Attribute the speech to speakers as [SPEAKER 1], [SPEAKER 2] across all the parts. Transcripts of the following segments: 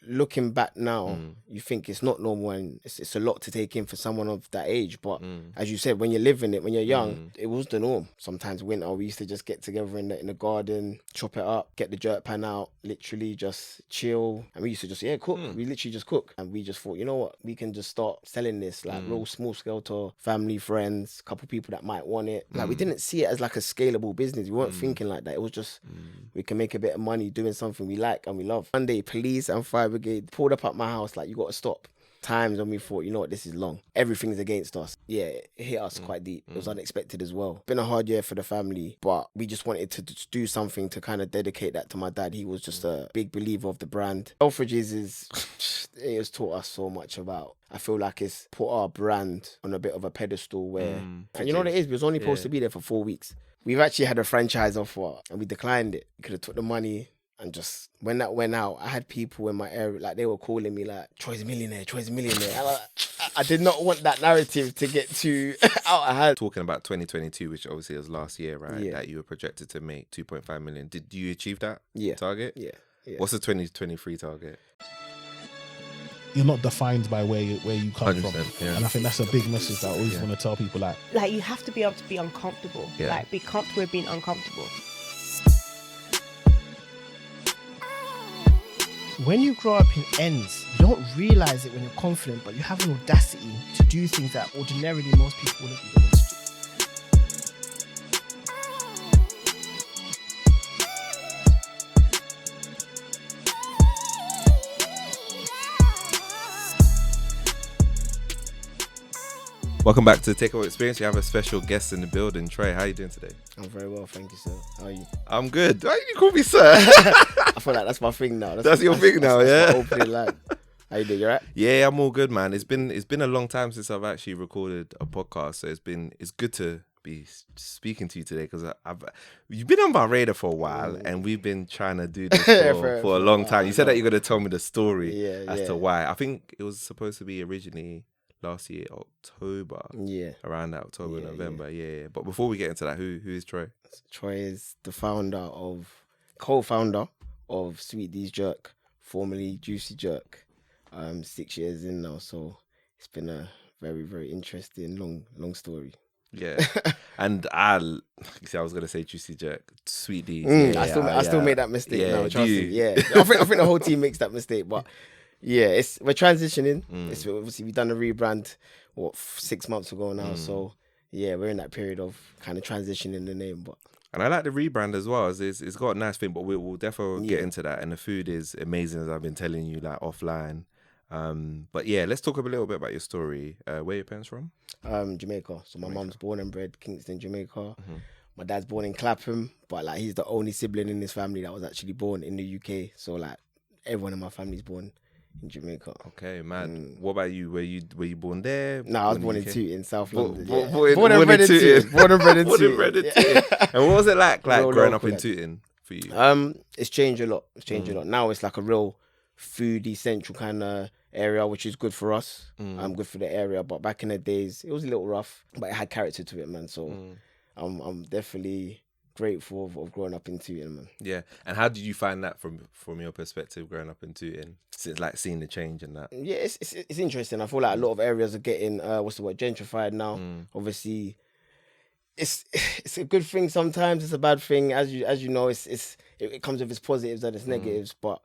[SPEAKER 1] looking back now, you think it's not normal and it's a lot to take in for someone of that age. But as you said, when you're living it, when you're young, it was the norm. Sometimes winter, we used to just get together in the garden, chop it up, get the jerk pan out, literally just chill. And we used to just, cook. We literally just cook. And we just thought, you know what, we can just start selling this, like real small scale to family, friends, couple people that might want it. Like we didn't see it as like a scalable business. We weren't thinking like that. It was just, we can make a bit of money doing something we like and we love. One day, police and fire brigade pulled up at my house like, you got to stop. Times when we thought, you know what, this is long. Everything's against us. Yeah, it hit us quite deep. It was unexpected as well. Been a hard year for the family, but we just wanted to just do something to kind of dedicate that to my dad. He was just a big believer of the brand. Selfridges it has taught us so much about. I feel like it's put our brand on a bit of a pedestal where, and you know what it is, we was only supposed to be there for 4 weeks. We've actually had a franchise offer and we declined it. We could have took the money. And just when that went out, I had people in my area, like they were calling me like, Troy's a millionaire. And I did not want that narrative to get too out of hand.
[SPEAKER 2] Talking about 2022, which obviously was last year, right? Yeah. That you were projected to make 2.5 million. Did you achieve that target?
[SPEAKER 1] Yeah.
[SPEAKER 2] What's the 2023 target?
[SPEAKER 3] You're not defined by where you come from.
[SPEAKER 2] Yeah.
[SPEAKER 3] And I think that's a big message that I always want to tell people. Like
[SPEAKER 4] you have to be able to be uncomfortable.
[SPEAKER 2] Yeah.
[SPEAKER 4] Like be comfortable with being uncomfortable.
[SPEAKER 5] When you grow up in ends, you don't realise it when you're confident, but you have an audacity to do things that ordinarily most people wouldn't be willing to do.
[SPEAKER 2] Welcome back to the Takeover Experience. We have a special guest in the building. Trey, how are you doing today?
[SPEAKER 1] I'm very well, thank you, sir. How are you?
[SPEAKER 2] I'm good. Why you call me sir?
[SPEAKER 1] I feel like that's my thing now.
[SPEAKER 2] That's your thing now, yeah?
[SPEAKER 1] That's my opening line. How you doing? You right?
[SPEAKER 2] Yeah, I'm all good, man. It's been a long time since I've actually recorded a podcast, so it's good to be speaking to you today because you've been on my radar for a while and we've been trying to do this for a long time. You said that you're going to tell me the story as to why. I think it was supposed to be originally last year, October. Yeah. Around that, October, November. Yeah. But before we get into that, who is Troy?
[SPEAKER 1] Troy is the co-founder of Sweet Dee's Jerk, formerly Juici Jerk. 6 years in now, so it's been a very, very interesting, long story.
[SPEAKER 2] Yeah. And I was going to say Juici Jerk, Sweet Dee.
[SPEAKER 1] I still made that mistake now, trust me. Yeah. I think the whole team makes that mistake, but yeah, we're transitioning. It's obviously, we've done a rebrand 6 months ago now, so yeah, we're in that period of kind of transitioning the name.
[SPEAKER 2] And I like the rebrand as well. It's got a nice thing, but we'll definitely get into that. And the food is amazing, as I've been telling you, like offline. But yeah, let's talk a little bit about your story. Where are your parents from?
[SPEAKER 1] Jamaica. So my mum's born and bred Kingston, Jamaica. My dad's born in Clapham, but like he's the only sibling in his family that was actually born in the UK. So like everyone in my family's born in Jamaica.
[SPEAKER 2] Okay, man. What about you? Were you born there?
[SPEAKER 1] No, I was born in Tooting, South London.
[SPEAKER 2] Born and bred in Tooting.
[SPEAKER 1] Born and bred in Tooting.
[SPEAKER 2] And what was it like growing up in Tooting for you?
[SPEAKER 1] It's changed a lot. Now it's like a real foodie central kind of area, which is good for us. Good for the area. But back in the days, it was a little rough, but it had character to it, man. So I'm definitely grateful of growing up in Tooting, man.
[SPEAKER 2] Yeah. And how did you find that from your perspective, growing up in Tooting? Since like seeing the change and that.
[SPEAKER 1] Yeah, it's interesting. I feel like a lot of areas are getting gentrified now. Obviously, it's a good thing sometimes. It's a bad thing, as you know. It comes with its positives and its negatives, but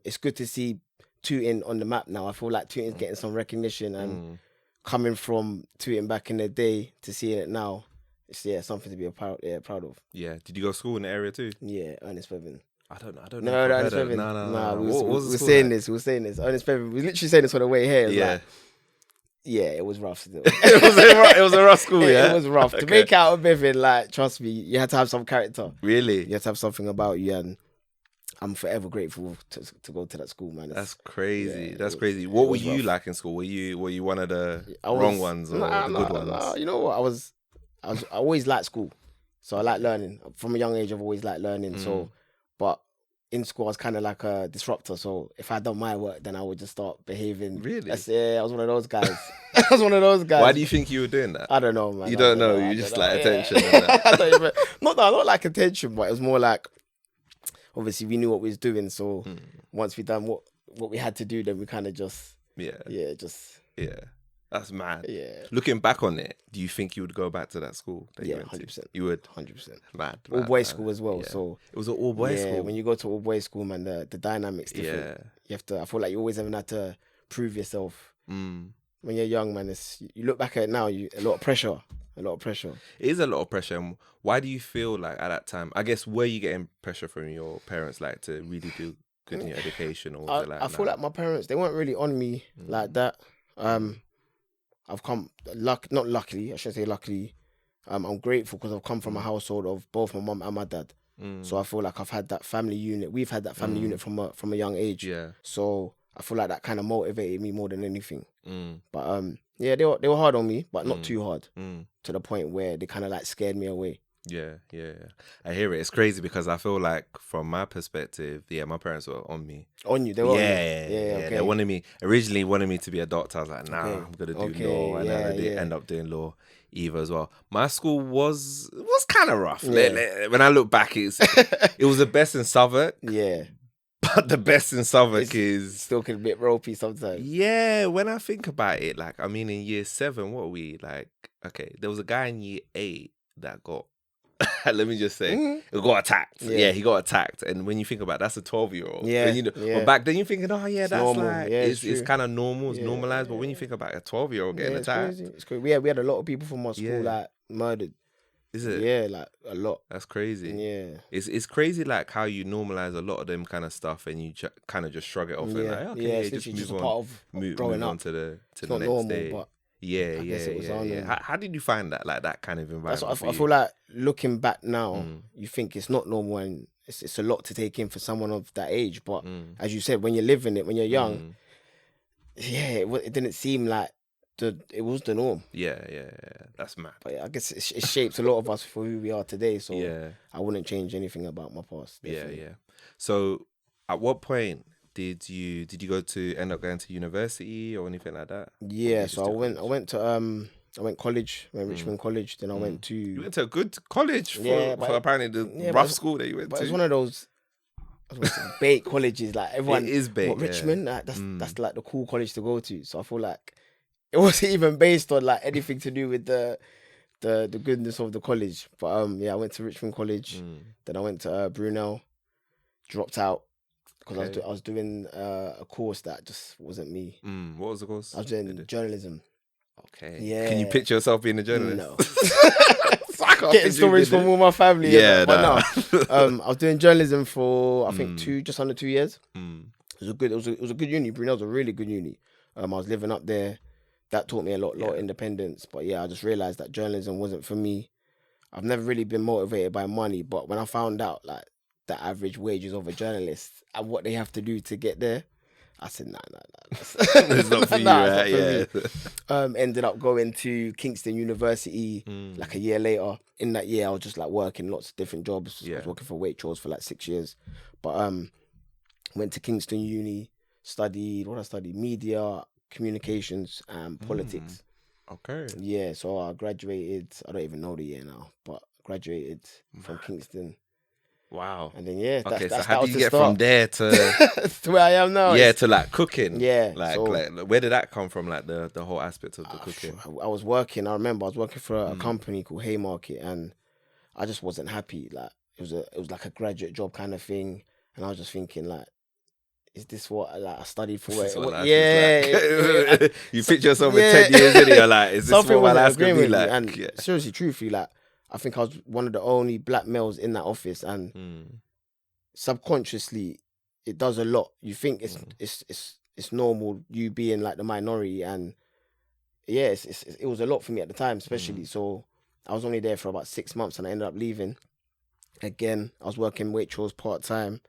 [SPEAKER 1] it's good to see Tooting on the map now. I feel like Tooting's getting some recognition, and coming from Tooting back in the day to seeing it now, it's something to be proud of. Yeah.
[SPEAKER 2] Did you go to school in the area too?
[SPEAKER 1] Yeah, Ernest Bevan.
[SPEAKER 2] I don't know.
[SPEAKER 1] No, Ernest Bevan. No. We were saying this. Ernest Bevan. We were literally saying this on the way here. It was rough still.
[SPEAKER 2] it was a rough school, yeah?
[SPEAKER 1] It was rough. Okay. To make out of Bevan, like, trust me, you had to have some character.
[SPEAKER 2] Really?
[SPEAKER 1] You had to have something about you, and I'm forever grateful to go to that school, man.
[SPEAKER 2] That's crazy. That's crazy. What were you like in school? Were you one of the wrong ones or the good ones?
[SPEAKER 1] No, you know what? I always liked school. So I like learning. From a young age, I've always liked learning. So, but in school, I was kind of like a disruptor. So if I done my work, then I would just start behaving.
[SPEAKER 2] Really?
[SPEAKER 1] I was one of those guys. Why
[SPEAKER 2] do you think you were doing that?
[SPEAKER 1] I don't know, man.
[SPEAKER 2] You don't know. You just like attention.
[SPEAKER 1] I don't like attention, but it was more like, obviously we knew what we was doing. So once we done what what we had to do, then we kind of just
[SPEAKER 2] Yeah. That's mad.
[SPEAKER 1] Yeah.
[SPEAKER 2] Looking back on it, do you think you would go back to that school that you
[SPEAKER 1] Yeah,
[SPEAKER 2] went to?
[SPEAKER 1] 100%.
[SPEAKER 2] You would?
[SPEAKER 1] 100%.
[SPEAKER 2] Mad.
[SPEAKER 1] All boys
[SPEAKER 2] mad.
[SPEAKER 1] school as well.
[SPEAKER 2] Yeah.
[SPEAKER 1] So
[SPEAKER 2] it was an all boys
[SPEAKER 1] yeah,
[SPEAKER 2] school.
[SPEAKER 1] when you go to all boys school, man, the dynamics different.
[SPEAKER 2] Yeah.
[SPEAKER 1] You have to. I feel like you always having had to prove yourself.
[SPEAKER 2] Mm.
[SPEAKER 1] When you're young, man, you look back at it now. A lot of pressure. A lot of pressure.
[SPEAKER 2] It is a lot of pressure. And why do you feel like at that time? I guess were you getting pressure from your parents, like to really do good in your education, or was it like?
[SPEAKER 1] I feel like my parents, they weren't really on me like that. I've come not luckily. I shouldn't say luckily. I'm grateful because I've come from a household of both my mum and my dad. So I feel like I've had that family unit. We've had that family unit from a young age.
[SPEAKER 2] Yeah.
[SPEAKER 1] So I feel like that kind of motivated me more than anything. But yeah, they were hard on me, but not too hard to the point where they kind of like scared me away.
[SPEAKER 2] Yeah. I hear it. It's crazy because I feel like from my perspective, my parents were on me.
[SPEAKER 1] On you, they were.
[SPEAKER 2] Yeah.
[SPEAKER 1] Okay.
[SPEAKER 2] They originally wanted me to be a doctor. I was like, nah,
[SPEAKER 1] Okay.
[SPEAKER 2] I'm gonna do
[SPEAKER 1] Okay,
[SPEAKER 2] law, and then I didn't
[SPEAKER 1] yeah.
[SPEAKER 2] end up doing law either as well. My school was kind of rough.
[SPEAKER 1] Yeah.
[SPEAKER 2] When I look back, it was the best in Southwark,
[SPEAKER 1] Yeah,
[SPEAKER 2] but the best in Southwark is
[SPEAKER 1] still a bit ropey sometimes.
[SPEAKER 2] yeah. When I think about it, like I mean, in year 7, what were we like? Okay, there was a guy in year 8 that got. Let me just say, he got attacked. Yeah, he got attacked. And when you think about it, that's a 12-year-old.
[SPEAKER 1] Yeah,
[SPEAKER 2] And,
[SPEAKER 1] yeah.
[SPEAKER 2] But back then you're thinking, oh yeah, that's
[SPEAKER 1] normal.
[SPEAKER 2] like
[SPEAKER 1] Yeah,
[SPEAKER 2] it's
[SPEAKER 1] true.
[SPEAKER 2] kind of normal, it's
[SPEAKER 1] Yeah,
[SPEAKER 2] normalized. But when you think about a 12-year-old getting
[SPEAKER 1] Yeah, it's
[SPEAKER 2] attacked,
[SPEAKER 1] crazy. It's crazy. We had a lot of people from our school
[SPEAKER 2] Yeah.
[SPEAKER 1] like murdered.
[SPEAKER 2] is it?
[SPEAKER 1] Yeah, like a lot.
[SPEAKER 2] That's crazy.
[SPEAKER 1] Yeah.
[SPEAKER 2] It's crazy like how you normalize a lot of them kind of stuff and you kind of just shrug it off and
[SPEAKER 1] Yeah.
[SPEAKER 2] like, okay,
[SPEAKER 1] Yeah, it's
[SPEAKER 2] just
[SPEAKER 1] literally
[SPEAKER 2] move
[SPEAKER 1] just a
[SPEAKER 2] on.
[SPEAKER 1] part of
[SPEAKER 2] Move
[SPEAKER 1] growing
[SPEAKER 2] on
[SPEAKER 1] up.
[SPEAKER 2] to the
[SPEAKER 1] It's
[SPEAKER 2] next
[SPEAKER 1] not normal,
[SPEAKER 2] day.
[SPEAKER 1] but
[SPEAKER 2] Yeah,
[SPEAKER 1] I guess it was our
[SPEAKER 2] yeah.
[SPEAKER 1] normal.
[SPEAKER 2] How did you find that, like that kind of
[SPEAKER 1] that's
[SPEAKER 2] environment?
[SPEAKER 1] what I feel like looking back now, you think it's not normal and it's a lot to take in for someone of that age. But as you said, when you're living it, when you're young, yeah, it didn't seem like it was the norm.
[SPEAKER 2] Yeah. That's mad.
[SPEAKER 1] But I guess it shapes a lot of us for who we are today. So
[SPEAKER 2] Yeah.
[SPEAKER 1] I wouldn't change anything about my past. Definitely.
[SPEAKER 2] Yeah. So, at what point did you end up going to university or anything like that?
[SPEAKER 1] Yeah, so I went college, Richmond College. Then I went to.
[SPEAKER 2] You went to a good college for,
[SPEAKER 1] Yeah,
[SPEAKER 2] for
[SPEAKER 1] but-
[SPEAKER 2] apparently the
[SPEAKER 1] yeah,
[SPEAKER 2] rough
[SPEAKER 1] but-
[SPEAKER 2] school that you went
[SPEAKER 1] But
[SPEAKER 2] to.
[SPEAKER 1] it's one of those. I was gonna say bait colleges, like everyone.
[SPEAKER 2] It is bait,
[SPEAKER 1] What,
[SPEAKER 2] yeah.
[SPEAKER 1] Richmond, like, that's like the cool college to go to. So I feel like it wasn't even based on like anything to do with the goodness of the college. But I went to Richmond College. Then I went to Brunel, dropped out because I was doing a course that just wasn't me.
[SPEAKER 2] What was the course?
[SPEAKER 1] I was doing journalism.
[SPEAKER 2] Okay.
[SPEAKER 1] Yeah.
[SPEAKER 2] Can you picture yourself being a journalist?
[SPEAKER 1] No.
[SPEAKER 2] So I can't
[SPEAKER 1] Getting
[SPEAKER 2] picture
[SPEAKER 1] stories
[SPEAKER 2] you
[SPEAKER 1] from
[SPEAKER 2] doing
[SPEAKER 1] all my family.
[SPEAKER 2] Yeah,
[SPEAKER 1] but
[SPEAKER 2] nah.
[SPEAKER 1] no. I was doing journalism for I think just under 2 years.
[SPEAKER 2] it.
[SPEAKER 1] It was a good uni. Brunel was a really good uni. I was living up there. That taught me a lot of independence. But yeah, I just realized that journalism wasn't for me. I've never really been motivated by money, but when I found out like the average wages of a journalist and what they have to do to get there, I said, nah.
[SPEAKER 2] It's not for you,
[SPEAKER 1] Nah,
[SPEAKER 2] right?
[SPEAKER 1] it's not
[SPEAKER 2] Yeah.
[SPEAKER 1] for me. Ended up going to Kingston University like a year later. In that year, I was just like working lots of different jobs. I
[SPEAKER 2] Yeah.
[SPEAKER 1] was working for Waitrose for like 6 years. But went to Kingston Uni, studied media, communications and politics.
[SPEAKER 2] Okay.
[SPEAKER 1] Yeah, so I graduated, I don't even know the year now, but graduated from Kingston.
[SPEAKER 2] Wow.
[SPEAKER 1] And then
[SPEAKER 2] Okay, so
[SPEAKER 1] that
[SPEAKER 2] how
[SPEAKER 1] was
[SPEAKER 2] did you
[SPEAKER 1] the
[SPEAKER 2] get
[SPEAKER 1] start.
[SPEAKER 2] from there to
[SPEAKER 1] to where I am now?
[SPEAKER 2] to like cooking?
[SPEAKER 1] Yeah,
[SPEAKER 2] Like,
[SPEAKER 1] so-
[SPEAKER 2] like where did that come from? Like the whole aspect of the cooking.
[SPEAKER 1] I was working. I remember I was working for a company called Haymarket, and I just wasn't happy. Like it was like a graduate job kind of thing, and I was just thinking like, is this what like I studied for?
[SPEAKER 2] This is what life
[SPEAKER 1] yeah,
[SPEAKER 2] is like. You picture yourself in
[SPEAKER 1] Yeah.
[SPEAKER 2] 10 years and you're like, is this
[SPEAKER 1] something
[SPEAKER 2] what my
[SPEAKER 1] wasn't
[SPEAKER 2] life's gonna
[SPEAKER 1] agreeing
[SPEAKER 2] be
[SPEAKER 1] with me.
[SPEAKER 2] like?
[SPEAKER 1] And
[SPEAKER 2] Yeah.
[SPEAKER 1] seriously, truthfully, like I think I was one of the only black males in that office, and subconsciously, it does a lot. You think it's normal you being like the minority, and yeah, it was a lot for me at the time, especially. So I was only there for about 6 months, and I ended up leaving. Again, I was working Waitrose part time,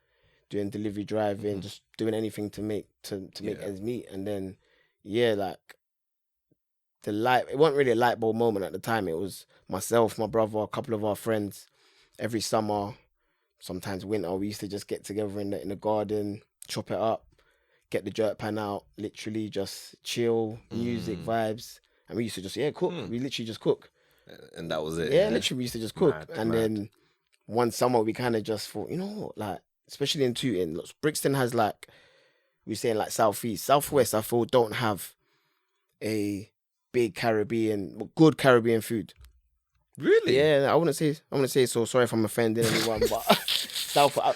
[SPEAKER 1] doing delivery driving, just doing anything to make ends meet. And then like it wasn't really a light bulb moment at the time. It was myself, my brother, a couple of our friends. Every summer, sometimes winter, we used to just get together in the garden, chop it up, get the jerk pan out, literally just chill, music, vibes. And we used to just cook. We literally just cook.
[SPEAKER 2] And that was it.
[SPEAKER 1] Yeah, literally we used to just cook.
[SPEAKER 2] Mad,
[SPEAKER 1] and
[SPEAKER 2] mad.
[SPEAKER 1] then one summer we kind of just thought, you know what, like, especially in Tooting, look, Brixton has like, we're saying like Southeast, Southwest, I feel don't have a big good Caribbean food.
[SPEAKER 2] Really?
[SPEAKER 1] Yeah, I wouldn't say so. Sorry if I'm offending anyone, but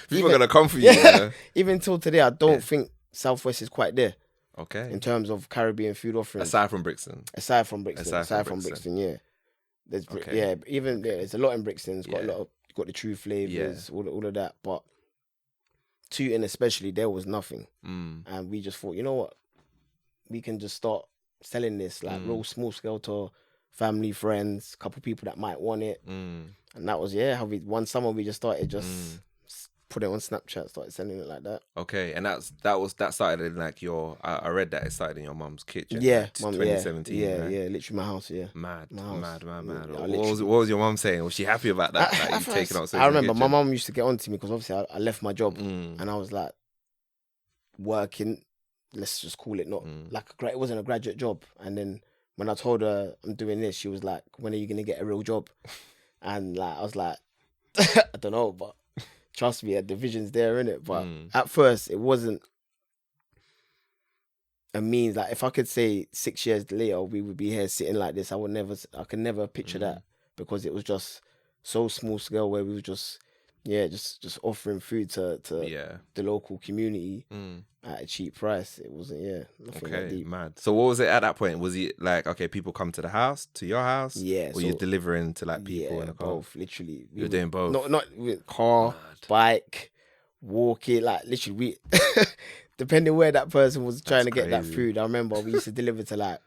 [SPEAKER 2] People are gonna come for you. Yeah.
[SPEAKER 1] Even till today, I don't think Southwest is quite there.
[SPEAKER 2] Okay.
[SPEAKER 1] In terms of Caribbean food offerings,
[SPEAKER 2] Aside from Brixton,
[SPEAKER 1] yeah. There's there's a lot in Brixton. It's got got the true flavors, all of that. But Tooting especially, there was nothing, and we just thought, you know what, we can just start selling this like real small scale to family, friends, couple people that might want it, and that was how one summer we just started put it on Snapchat, started selling it like that.
[SPEAKER 2] Okay, and that started in like I read that it started in your mum's kitchen.
[SPEAKER 1] Yeah,
[SPEAKER 2] like
[SPEAKER 1] 2017.
[SPEAKER 2] Yeah, right?
[SPEAKER 1] yeah, literally my house. Yeah,
[SPEAKER 2] mad.
[SPEAKER 1] Yeah,
[SPEAKER 2] What was your mum saying? Was she happy about that? Like, you taking out?
[SPEAKER 1] I remember my mum used to get on to me because obviously I left my job and I was like working. Let's just call it not like it wasn't a graduate job. And then when I told her I'm doing this, she was like, "When are you gonna get a real job?" And like I was like, I don't know, but. Trust me, the vision's there, innit? But at first, it wasn't a means. Like, if I could say 6 years later, we would be here sitting like this, I could never picture that because it was just so small scale where we were just offering food to the local community at a cheap price. It wasn't, nothing that deep.
[SPEAKER 2] Mad. So what was it at that point? Was it like, okay, people come to your house?
[SPEAKER 1] Yeah.
[SPEAKER 2] Or you're delivering to like people in a car?
[SPEAKER 1] Both, literally.
[SPEAKER 2] You're doing both?
[SPEAKER 1] Not with car, bike, walking, like literally depending where that person was trying to get that food. I remember we used to deliver to like,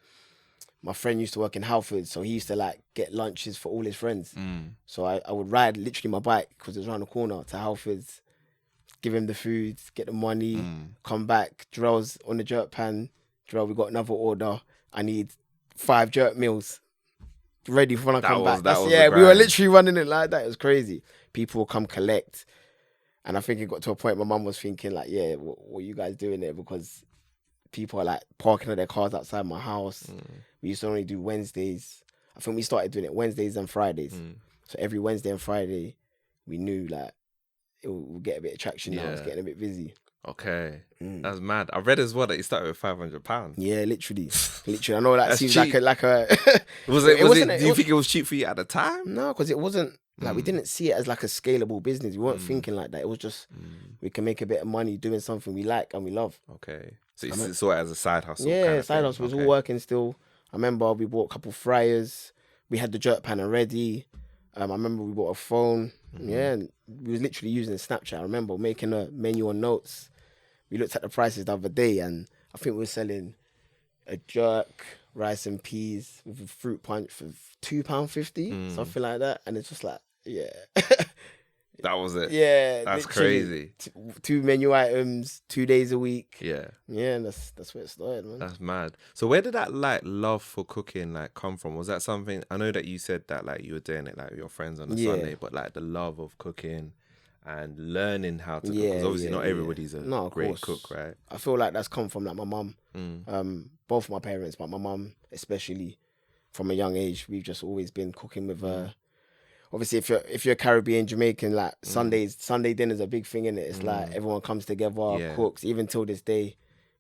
[SPEAKER 1] my friend used to work in Halford, so he used to like get lunches for all his friends. So I would ride literally my bike because it was around the corner to Halford's, give him the food, get the money, come back. Jarrell's on the jerk pan. Jarrell, we got another order. I need 5 jerk meals ready for when I come back. We were literally running it like that. It was crazy. People will come collect. And I think it got to a point my mum was thinking like, what are you guys doing there? Because people are like parking their cars outside my house. We used to only do Wednesdays. I think we started doing it Wednesdays and Fridays. So every Wednesday and Friday, we knew like it would get a bit of traction now. It's getting a bit busy.
[SPEAKER 2] Okay. That's mad. I read as well that you started with £500.
[SPEAKER 1] Yeah, literally. I know that seems
[SPEAKER 2] cheap.
[SPEAKER 1] like a
[SPEAKER 2] Do you think it was cheap for you at the time?
[SPEAKER 1] No, because it wasn't like we didn't see it as like a scalable business. We weren't thinking like that. It was just we can make a bit of money doing something we like and we love.
[SPEAKER 2] Okay. So you saw it as a side hustle?
[SPEAKER 1] Yeah,
[SPEAKER 2] kind of
[SPEAKER 1] side hustle was all working still. I remember we bought a couple fryers. We had the jerk pan already. I remember we bought a phone. Yeah, and we was literally using Snapchat. I remember making a menu on notes. We looked at the prices the other day and I think we were selling a jerk, rice and peas with a fruit punch for £2.50, something like that. And it's just like,
[SPEAKER 2] that was it.
[SPEAKER 1] Yeah.
[SPEAKER 2] That's crazy.
[SPEAKER 1] 2 menu items, 2 days a week.
[SPEAKER 2] Yeah.
[SPEAKER 1] Yeah, and that's where it started, man.
[SPEAKER 2] That's mad. So where did that like love for cooking like come from? Was that something, I know that you said that like you were doing it like with your friends on a Sunday, but like the love of cooking and learning how to cook, because obviously not everybody's a great cook, right?
[SPEAKER 1] I feel like that's come from like my mum, both my parents, but my mum especially. From a young age, we've just always been cooking with her. Obviously, if you're Caribbean, Jamaican, like Sunday dinner's a big thing, innit? It's like everyone comes together, cooks. Even till this day,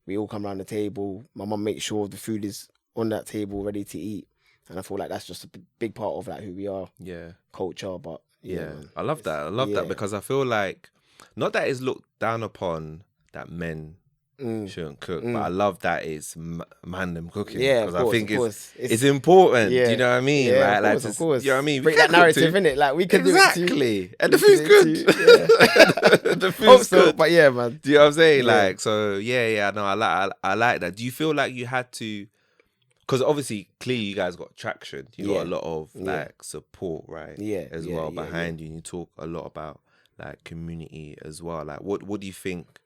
[SPEAKER 1] we all come around the table. My mum makes sure the food is on that table, ready to eat. And I feel like that's just a big part of like who we are, culture. But man,
[SPEAKER 2] I love that. I love that because I feel like, not that it's looked down upon that men shouldn't cook, but I love that it's man them cooking.
[SPEAKER 1] Yeah,
[SPEAKER 2] because
[SPEAKER 1] I
[SPEAKER 2] think it's important.
[SPEAKER 1] Yeah.
[SPEAKER 2] Do you know what I mean?
[SPEAKER 1] Yeah,
[SPEAKER 2] right?
[SPEAKER 1] of course.
[SPEAKER 2] You know what I mean?
[SPEAKER 1] Break that narrative, innit? Like we can do it too.
[SPEAKER 2] Exactly. And the food's good. The food's good.
[SPEAKER 1] But yeah, man.
[SPEAKER 2] Do you know what I'm saying? Like, so no, I like that. Do you feel like you had to, because obviously clearly you guys got traction. You got a lot of like support, right? As well behind you. And you talk a lot about like community as well. Like what do you think,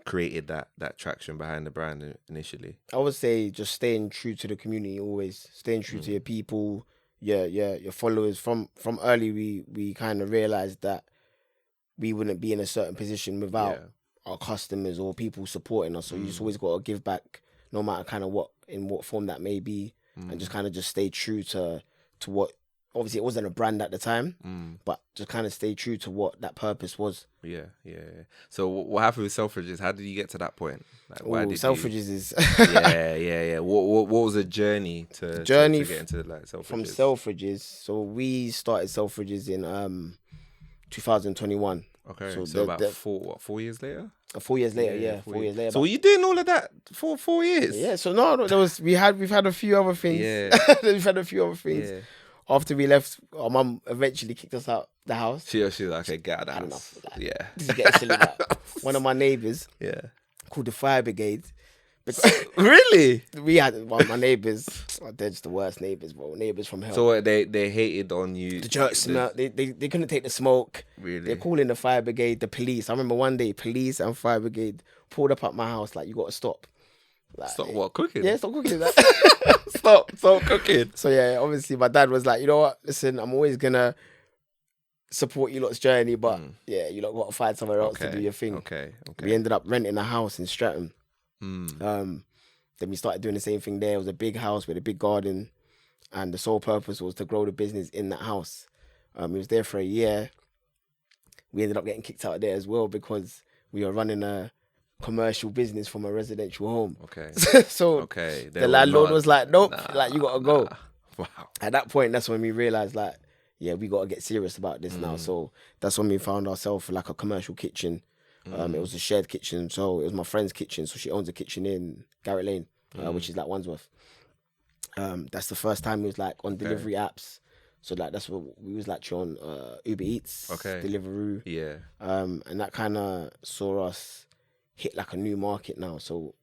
[SPEAKER 2] created that traction behind the brand initially?
[SPEAKER 1] I would say just staying true to the community, always staying true to your people, your followers. From early, we kind of realized that we wouldn't be in a certain position without our customers or people supporting us. So you just always got to give back, no matter kind of what form that may be, and just kind of just stay true to what obviously it wasn't a brand at the time, but just kind of stay true to what that purpose was.
[SPEAKER 2] Yeah. So what happened with Selfridges? How did you get to that point? Like, why did
[SPEAKER 1] Selfridges is
[SPEAKER 2] yeah. What was the journey to get into like Selfridges?
[SPEAKER 1] From Selfridges. So we started Selfridges in 2021.
[SPEAKER 2] Okay, so about 4 years later.
[SPEAKER 1] 4 years later, yeah. 4 years later.
[SPEAKER 2] So were you doing all of that for 4 years?
[SPEAKER 1] Yeah. So no, we've had a few other things.
[SPEAKER 2] Yeah.
[SPEAKER 1] We've had a few other things.
[SPEAKER 2] Yeah.
[SPEAKER 1] After we left, our mum eventually kicked us out the house.
[SPEAKER 2] She was like, okay, get out of the house. Yeah.
[SPEAKER 1] This is getting silly. Like, one of my neighbours, called the fire brigade.
[SPEAKER 2] Really?
[SPEAKER 1] We had my neighbours. They're just the worst neighbours, bro. Neighbours from hell.
[SPEAKER 2] So they hated on you.
[SPEAKER 1] The jerk smell. They couldn't take the smoke.
[SPEAKER 2] Really?
[SPEAKER 1] They're calling the fire brigade, the police. I remember one day, police and fire brigade pulled up at my house. Like, you got to stop. Like,
[SPEAKER 2] stop what, cooking?
[SPEAKER 1] Yeah, stop cooking. Like,
[SPEAKER 2] stop cooking.
[SPEAKER 1] So yeah, obviously my dad was like, you know what? Listen, I'm always gonna support you lot's journey, but yeah, you lot got to find somewhere else to do your thing.
[SPEAKER 2] Okay.
[SPEAKER 1] We ended up renting a house in Stratton. Then we started doing the same thing there. It was a big house with a big garden, and the sole purpose was to grow the business in that house. We was there for a year. We ended up getting kicked out of there as well because we were running a commercial business from a residential home.
[SPEAKER 2] Okay.
[SPEAKER 1] So the landlord was like, nope, like you gotta go.
[SPEAKER 2] Wow.
[SPEAKER 1] At that point, that's when we realized, like, yeah, we gotta get serious about this now. So that's when we found ourselves like a commercial kitchen. It was a shared kitchen, so it was my friend's kitchen. So she owns a kitchen in Garrett Lane, which is like Wandsworth. That's the first time we was like on delivery apps. So like that's what we was like on Uber Eats, Deliveroo.
[SPEAKER 2] Yeah.
[SPEAKER 1] And that kind of saw us hit like a new market now. So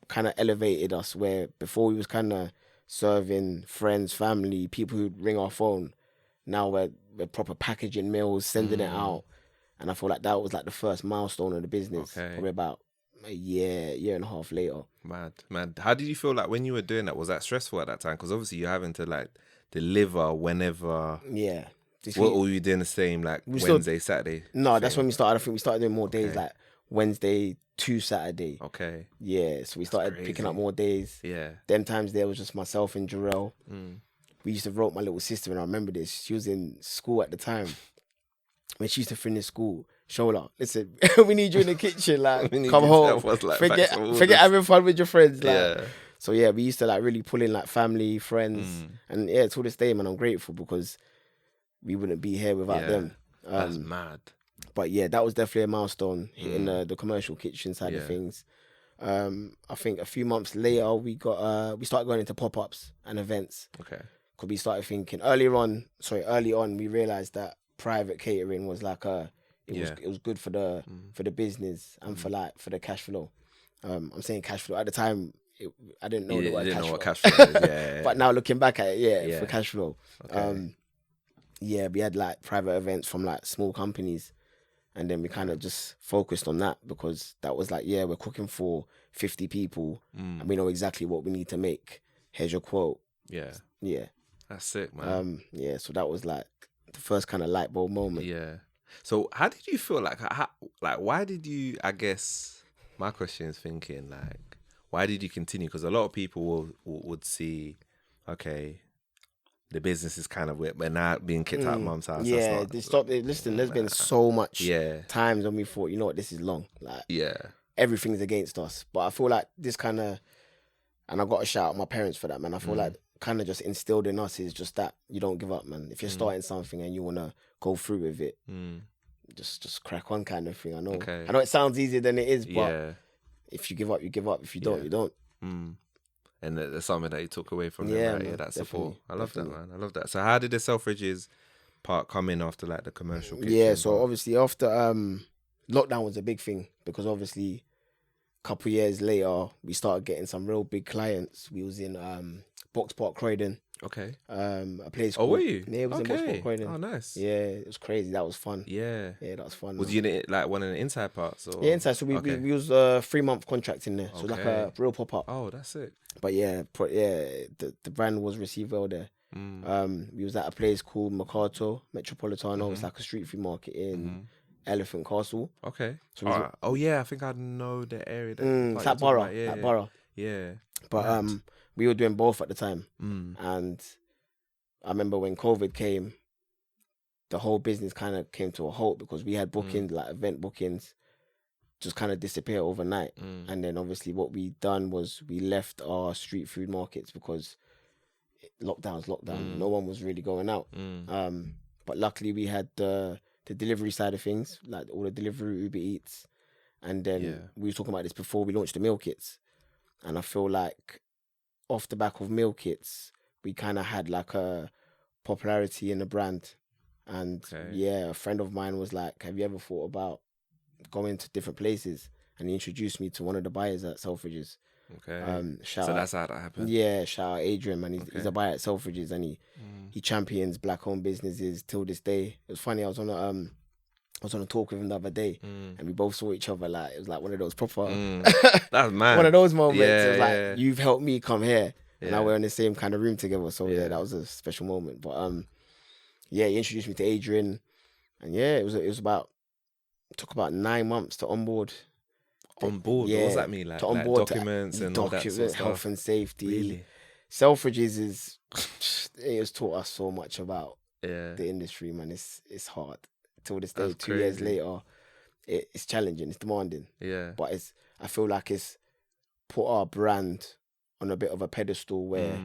[SPEAKER 1] kind of elevated us where before we was kind of serving friends, family, people who'd ring our phone. Now we're proper packaging meals, sending it out. And I feel like that was like the first milestone of the business. Probably about a year and a half later.
[SPEAKER 2] Mad. How did you feel like when you were doing that? Was that stressful at that time? Because obviously you're having to like deliver whenever.
[SPEAKER 1] Yeah.
[SPEAKER 2] What were you doing the same like Wednesday, Saturday?
[SPEAKER 1] No, that's when we started. I think we started doing more days like Wednesday to Saturday.
[SPEAKER 2] Okay.
[SPEAKER 1] Yeah, so we started picking up more days.
[SPEAKER 2] Yeah.
[SPEAKER 1] Them times there was just myself and Jarrell. We used to rope my little sister, and I remember this. She was in school at the time. When she used to finish school, Shola, listen, we need you in the kitchen. Like, come home. Like, forget having fun with your friends. Like, so yeah, we used to like really pull in like family, friends, and yeah, to this day, man, I'm grateful because we wouldn't be here without them.
[SPEAKER 2] That's mad.
[SPEAKER 1] But yeah, that was definitely a milestone hitting the commercial kitchen side of things. I think a few months later, we started going into pop-ups and events.
[SPEAKER 2] Okay.
[SPEAKER 1] Because we started thinking early on, we realized that private catering was like it was good for the business and for the cash flow. I'm saying cash flow at the time. I didn't know the word cash flow.
[SPEAKER 2] Is. Yeah.
[SPEAKER 1] But now looking back at it, for cash flow. Okay. We had like private events from like small companies, and then we kind of just focused on that because that was like, we're cooking for 50 people and we know exactly what we need to make. Here's your quote. Yeah.
[SPEAKER 2] That's sick, man.
[SPEAKER 1] So that was like the first kind of light bulb moment.
[SPEAKER 2] Yeah. So how did you feel like why did you, I guess my question is thinking like, why did you continue? Because a lot of people would see, okay, the business is kind of weird, but now being kicked out of mum's house.
[SPEAKER 1] Yeah, listen, there's been so much times when we thought, you know what, this is long. Like, everything's against us. But I feel like this kind of, and I got to shout out my parents for that, man. I feel like kind of just instilled in us is just that you don't give up, man. If you're starting something and you want to go through with it, just crack on kind of thing. I know it sounds easier than it is, but if you give up, you give up. If you don't, you don't.
[SPEAKER 2] And there's something that you took away from them, right? Yeah, that support. I love that, man. I love that. So how did the Selfridges part come in after like the commercial kitchen?
[SPEAKER 1] Yeah, so obviously after lockdown was a big thing because obviously a couple years later we started getting some real big clients. We was in Box Park, Croydon.
[SPEAKER 2] Okay.
[SPEAKER 1] A place
[SPEAKER 2] called... Oh, were you?
[SPEAKER 1] Yeah, it was in Box Park, Croydon.
[SPEAKER 2] Oh, nice.
[SPEAKER 1] Yeah, it was crazy. That was fun.
[SPEAKER 2] Yeah.
[SPEAKER 1] Yeah, that was fun.
[SPEAKER 2] Was you in like one of the inside parts? Or...
[SPEAKER 1] Yeah, inside. So we was a 3-month contract in there. So like a real pop-up.
[SPEAKER 2] Oh, that's it.
[SPEAKER 1] But the brand was received well there. We was at a place called Mercato Metropolitano. It's like a street food market in Elephant Castle.
[SPEAKER 2] Okay. So oh yeah, I think I know the area.
[SPEAKER 1] It's that borough. Borough.
[SPEAKER 2] Yeah.
[SPEAKER 1] But we were doing both at the time, and I remember when COVID came, the whole business kind of came to a halt because we had bookings, like event bookings, just kind of disappear overnight. And then obviously what we done was we left our street food markets because lockdown. No one was really going out. But luckily we had the delivery side of things, like all the delivery, Uber Eats. And then we were talking about this before we launched the meal kits. And I feel like off the back of meal kits, we kind of had like a popularity in the brand. And a friend of mine was like, have you ever thought about going to different places? And he introduced me to one of the buyers at Selfridges.
[SPEAKER 2] So that's how that happened.
[SPEAKER 1] Yeah, shout out Adrian, man. He's a buyer at Selfridges, and he champions black-owned businesses till this day. It was funny. I was on a talk with him the other day, and we both saw each other. Like, it was like one of those proper.
[SPEAKER 2] That's mad.
[SPEAKER 1] One of those moments. It was like, you've helped me come here, and now we're in the same kind of room together. So that was a special moment. But he introduced me to Adrian, and it took about 9 months to onboard.
[SPEAKER 2] On board? What does that mean? Like,
[SPEAKER 1] to onboard
[SPEAKER 2] documents and all that sort of stuff?
[SPEAKER 1] Health and safety.
[SPEAKER 2] Really?
[SPEAKER 1] Selfridges it has taught us so much about
[SPEAKER 2] the
[SPEAKER 1] industry, man. It's hard. Till this day,
[SPEAKER 2] That's
[SPEAKER 1] 2 years
[SPEAKER 2] crazy.
[SPEAKER 1] later, it's challenging, it's demanding.
[SPEAKER 2] Yeah.
[SPEAKER 1] But I feel like it's put our brand on a bit of a pedestal where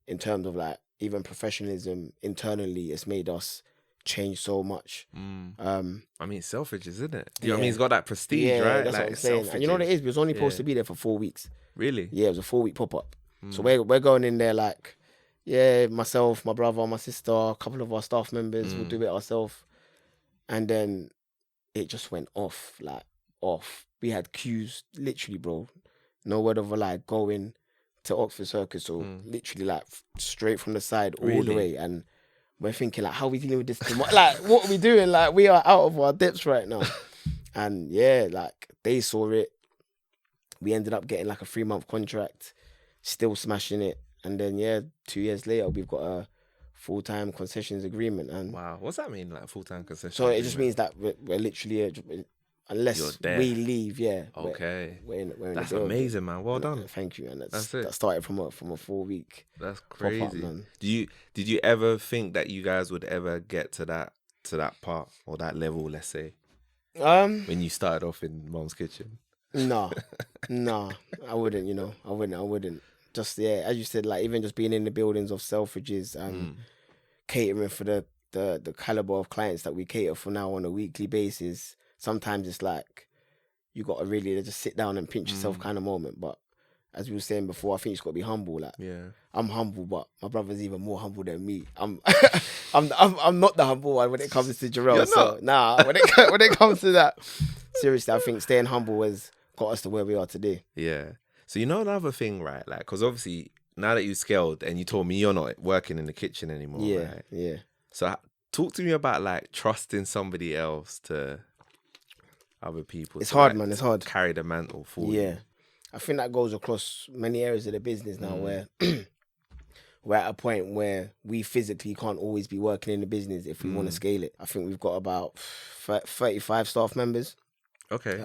[SPEAKER 1] in terms of like even professionalism internally, it's made us change so much.
[SPEAKER 2] I mean, Selfridges, isn't it? I mean, it's got that prestige, right?
[SPEAKER 1] That's
[SPEAKER 2] like,
[SPEAKER 1] what I'm saying. And you know what it is? We was only supposed to be there for 4 weeks.
[SPEAKER 2] Really?
[SPEAKER 1] Yeah, it was a 4-week pop-up. So we're going in there like, myself, my brother, my sister, a couple of our staff members, we'll do it ourselves. And then it just went off. We had queues, literally, bro. No word of a lie, going to Oxford Circus. So literally like straight from the side all the way. And we're thinking like, how are we dealing with this? Like, what are we doing? Like, we are out of our depths right now. And like they saw it. We ended up getting like a 3-month contract, still smashing it. And then 2 years later, we've got a full-time concessions agreement. And
[SPEAKER 2] wow, what's that mean, like full-time concessions?
[SPEAKER 1] so it just means that we're literally unless we leave,
[SPEAKER 2] okay,
[SPEAKER 1] we're in
[SPEAKER 2] that's
[SPEAKER 1] the
[SPEAKER 2] amazing, man. Well done.
[SPEAKER 1] Thank you. And
[SPEAKER 2] That's it.
[SPEAKER 1] That started from a 4-week.
[SPEAKER 2] That's crazy.
[SPEAKER 1] Pop-up, man.
[SPEAKER 2] Did you ever think that you guys would ever get to that part or that level, let's say, when you started off in Mom's Kitchen?
[SPEAKER 1] No, I wouldn't. I wouldn't. Just as you said, like even just being in the buildings of Selfridges and catering for the caliber of clients that we cater for now on a weekly basis. Sometimes it's like you got to really just sit down and pinch yourself kind of moment. But as we were saying before, I think you just got to be humble. Like I'm humble, but my brother's even more humble than me. I'm not the humble one when it comes to Jarrell.
[SPEAKER 2] You're
[SPEAKER 1] so
[SPEAKER 2] not.
[SPEAKER 1] when it comes to that, seriously, I think staying humble has got us to where we are today.
[SPEAKER 2] Yeah. So another thing, right? Like, because obviously now that you've scaled and you told me you're not working in the kitchen anymore, right?
[SPEAKER 1] Yeah.
[SPEAKER 2] So talk to me about like trusting somebody else to other people.
[SPEAKER 1] It's
[SPEAKER 2] to,
[SPEAKER 1] hard,
[SPEAKER 2] like,
[SPEAKER 1] man. It's hard.
[SPEAKER 2] Carry the mantle for you.
[SPEAKER 1] Yeah. I think that goes across many areas of the business now where we're at a point where we physically can't always be working in the business if we want to scale it. I think we've got about 35 staff members.
[SPEAKER 2] Okay.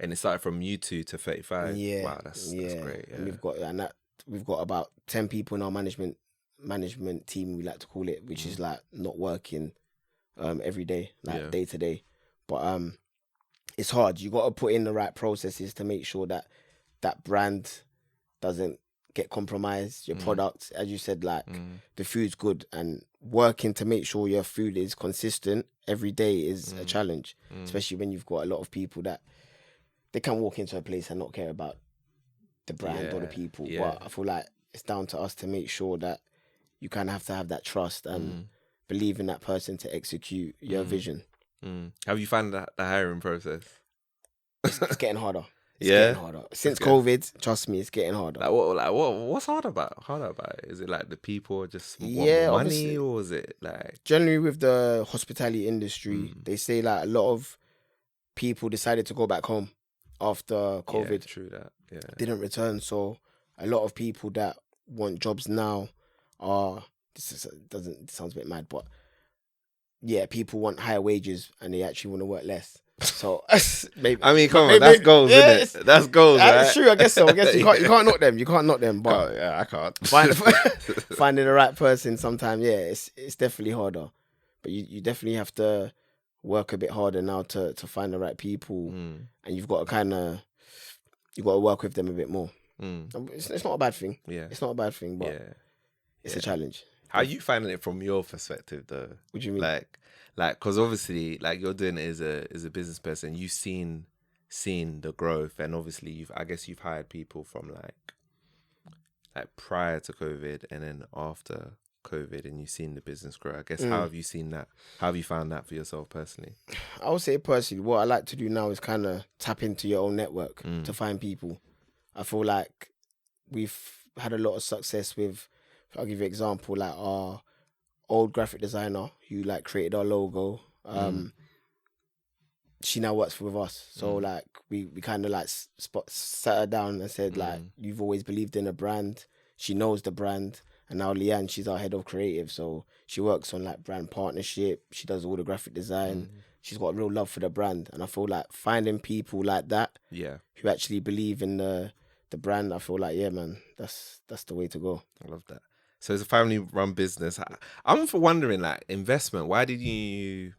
[SPEAKER 2] And it started from you 2 to 35.
[SPEAKER 1] Yeah.
[SPEAKER 2] Wow, that's great. Yeah.
[SPEAKER 1] And we've got about 10 people in our management team, we like to call it, which is like not working every day, like day to day. But it's hard. You got to put in the right processes to make sure that that brand doesn't get compromised. Your product, as you said, like the food's good, and working to make sure your food is consistent every day is a challenge, especially when you've got a lot of people that they can walk into a place and not care about the brand or the people. But I feel like it's down to us to make sure that you kind of have to have that trust and believe in that person to execute your vision.
[SPEAKER 2] Have you found that the hiring process?
[SPEAKER 1] It's getting harder. It's
[SPEAKER 2] Yeah?
[SPEAKER 1] getting harder. Since COVID, trust me, it's getting harder.
[SPEAKER 2] What's hard about it? Is it like the people just want more money,
[SPEAKER 1] obviously.
[SPEAKER 2] or is it like
[SPEAKER 1] Generally with the hospitality industry, they say like a lot of people decided to go back home after COVID.
[SPEAKER 2] Yeah, true that. Yeah.
[SPEAKER 1] Didn't return. So a lot of people that want jobs now it sounds a bit mad, but people want higher wages and they actually want to work less. So maybe.
[SPEAKER 2] I mean, come on,
[SPEAKER 1] maybe-
[SPEAKER 2] that's goals,
[SPEAKER 1] yeah,
[SPEAKER 2] isn't it? That's goals, right?
[SPEAKER 1] That's true. I guess so. I guess you can't knock them. You can't knock them. But
[SPEAKER 2] Yeah, I can't.
[SPEAKER 1] finding the right person sometimes, yeah, it's definitely harder. But you definitely have to work a bit harder now to find the right people, and you've got to work with them a bit more. It's not a bad thing.
[SPEAKER 2] Yeah.
[SPEAKER 1] It's not a bad thing, but
[SPEAKER 2] Yeah.
[SPEAKER 1] it's a challenge.
[SPEAKER 2] How are you finding it from your perspective, though?
[SPEAKER 1] What do you mean?
[SPEAKER 2] Like, because obviously, like you're doing it as a business person, you've seen the growth, and obviously, I guess you've hired people from like prior to COVID and then after COVID, and you've seen the business grow. I guess how have you seen that? How have you found that for yourself personally?
[SPEAKER 1] I would say personally, what I like to do now is kind of tap into your own network to find people. I feel like we've had a lot of success with. I'll give you an example, like our old graphic designer who like created our logo. She now works with us. So like we kind of like sat her down and said like, you've always believed in a brand. She knows the brand. And now Leanne, she's our head of creative. So she works on like brand partnership. She does all the graphic design. She's got a real love for the brand. And I feel like finding people like that who actually believe in the brand, I feel like, yeah, man, that's the way to go.
[SPEAKER 2] I love that. So it's a family-run business. I'm for wondering, like, investment. Why did you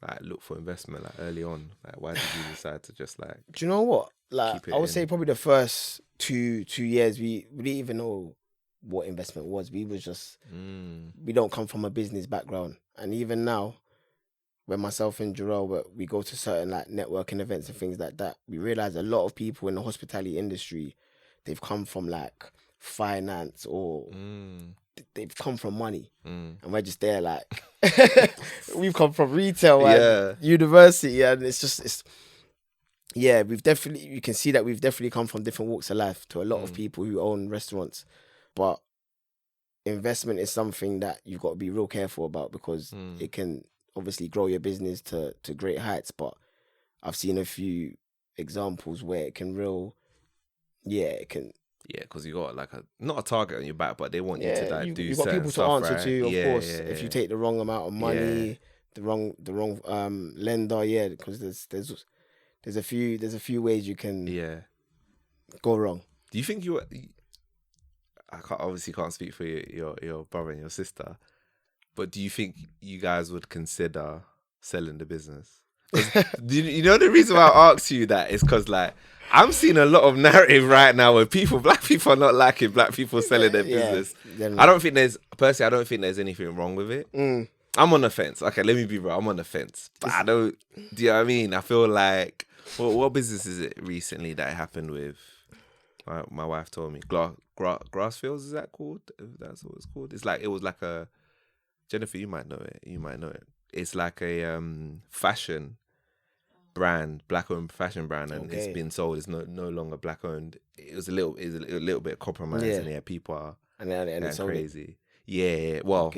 [SPEAKER 2] like look for investment like early on? Like, why did you decide to just like?
[SPEAKER 1] Do you know what? Like,
[SPEAKER 2] keep it
[SPEAKER 1] I would
[SPEAKER 2] in?
[SPEAKER 1] say probably the first two years we didn't even know what investment was. We was just we don't come from a business background, and even now, when myself and Jarrell we go to certain like networking events and things like that, we realize a lot of people in the hospitality industry, they've come from like finance or they've come from money, and we're just there like we've come from retail and university, and we've definitely, you can see that we've definitely come from different walks of life to a lot of people who own restaurants. But investment is something that you've got to be real careful about, because it can obviously grow your business to great heights. But I've seen a few examples where it can
[SPEAKER 2] Yeah, because you got like not a target on your back, but they want you to like do
[SPEAKER 1] you've got
[SPEAKER 2] certain
[SPEAKER 1] people to
[SPEAKER 2] stuff,
[SPEAKER 1] answer
[SPEAKER 2] right?
[SPEAKER 1] to, of course.
[SPEAKER 2] Yeah,
[SPEAKER 1] If you take the wrong amount of money, the wrong lender, because there's a few ways you can go wrong.
[SPEAKER 2] Do you think I obviously can't speak for your brother and your sister, but do you think you guys would consider selling the business? You know the reason why I asked you that is because like I'm seeing a lot of narrative right now where black people are not liking black people selling their business. I don't think there's anything wrong with it. I'm on the fence. Okay, let me be real. I'm on the fence. But do you know what I mean? I feel like, what business is it recently that happened with? My wife told me. Grassfields, is that called? If that's what it's called. It was like a, Jennifer, you might know it. It's like a fashion brand, black-owned fashion brand, and it's been sold. It's no longer black-owned. It was a little bit compromised, and people are
[SPEAKER 1] and it's
[SPEAKER 2] crazy. Yeah, well,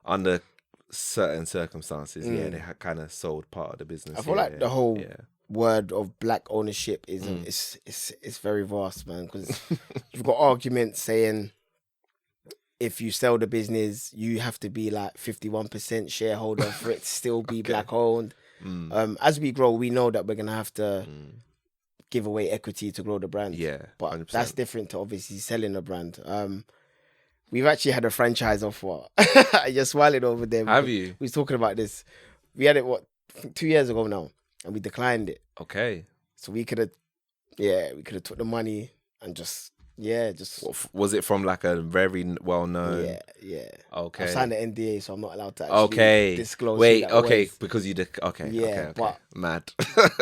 [SPEAKER 2] under certain circumstances, they had kind of sold part of the business.
[SPEAKER 1] I feel like the whole word of black ownership is it's very vast, man, because you've got arguments saying if you sell the business, you have to be like 51% shareholder for it to still be black owned. As we grow, we know that we're gonna have to give away equity to grow the brand. Yeah, but 100%. That's different to obviously selling a brand. We've actually had a franchise offer. You're smiling over there.
[SPEAKER 2] Have you?
[SPEAKER 1] We was talking about this. We had it 2 years ago now, and we declined it.
[SPEAKER 2] Okay.
[SPEAKER 1] So we could have took the money and just.
[SPEAKER 2] Was it from like a very well known?
[SPEAKER 1] Yeah.
[SPEAKER 2] Okay.
[SPEAKER 1] I signed the NDA, so I'm not allowed to actually disclose.
[SPEAKER 2] Because you okay.
[SPEAKER 1] But
[SPEAKER 2] mad.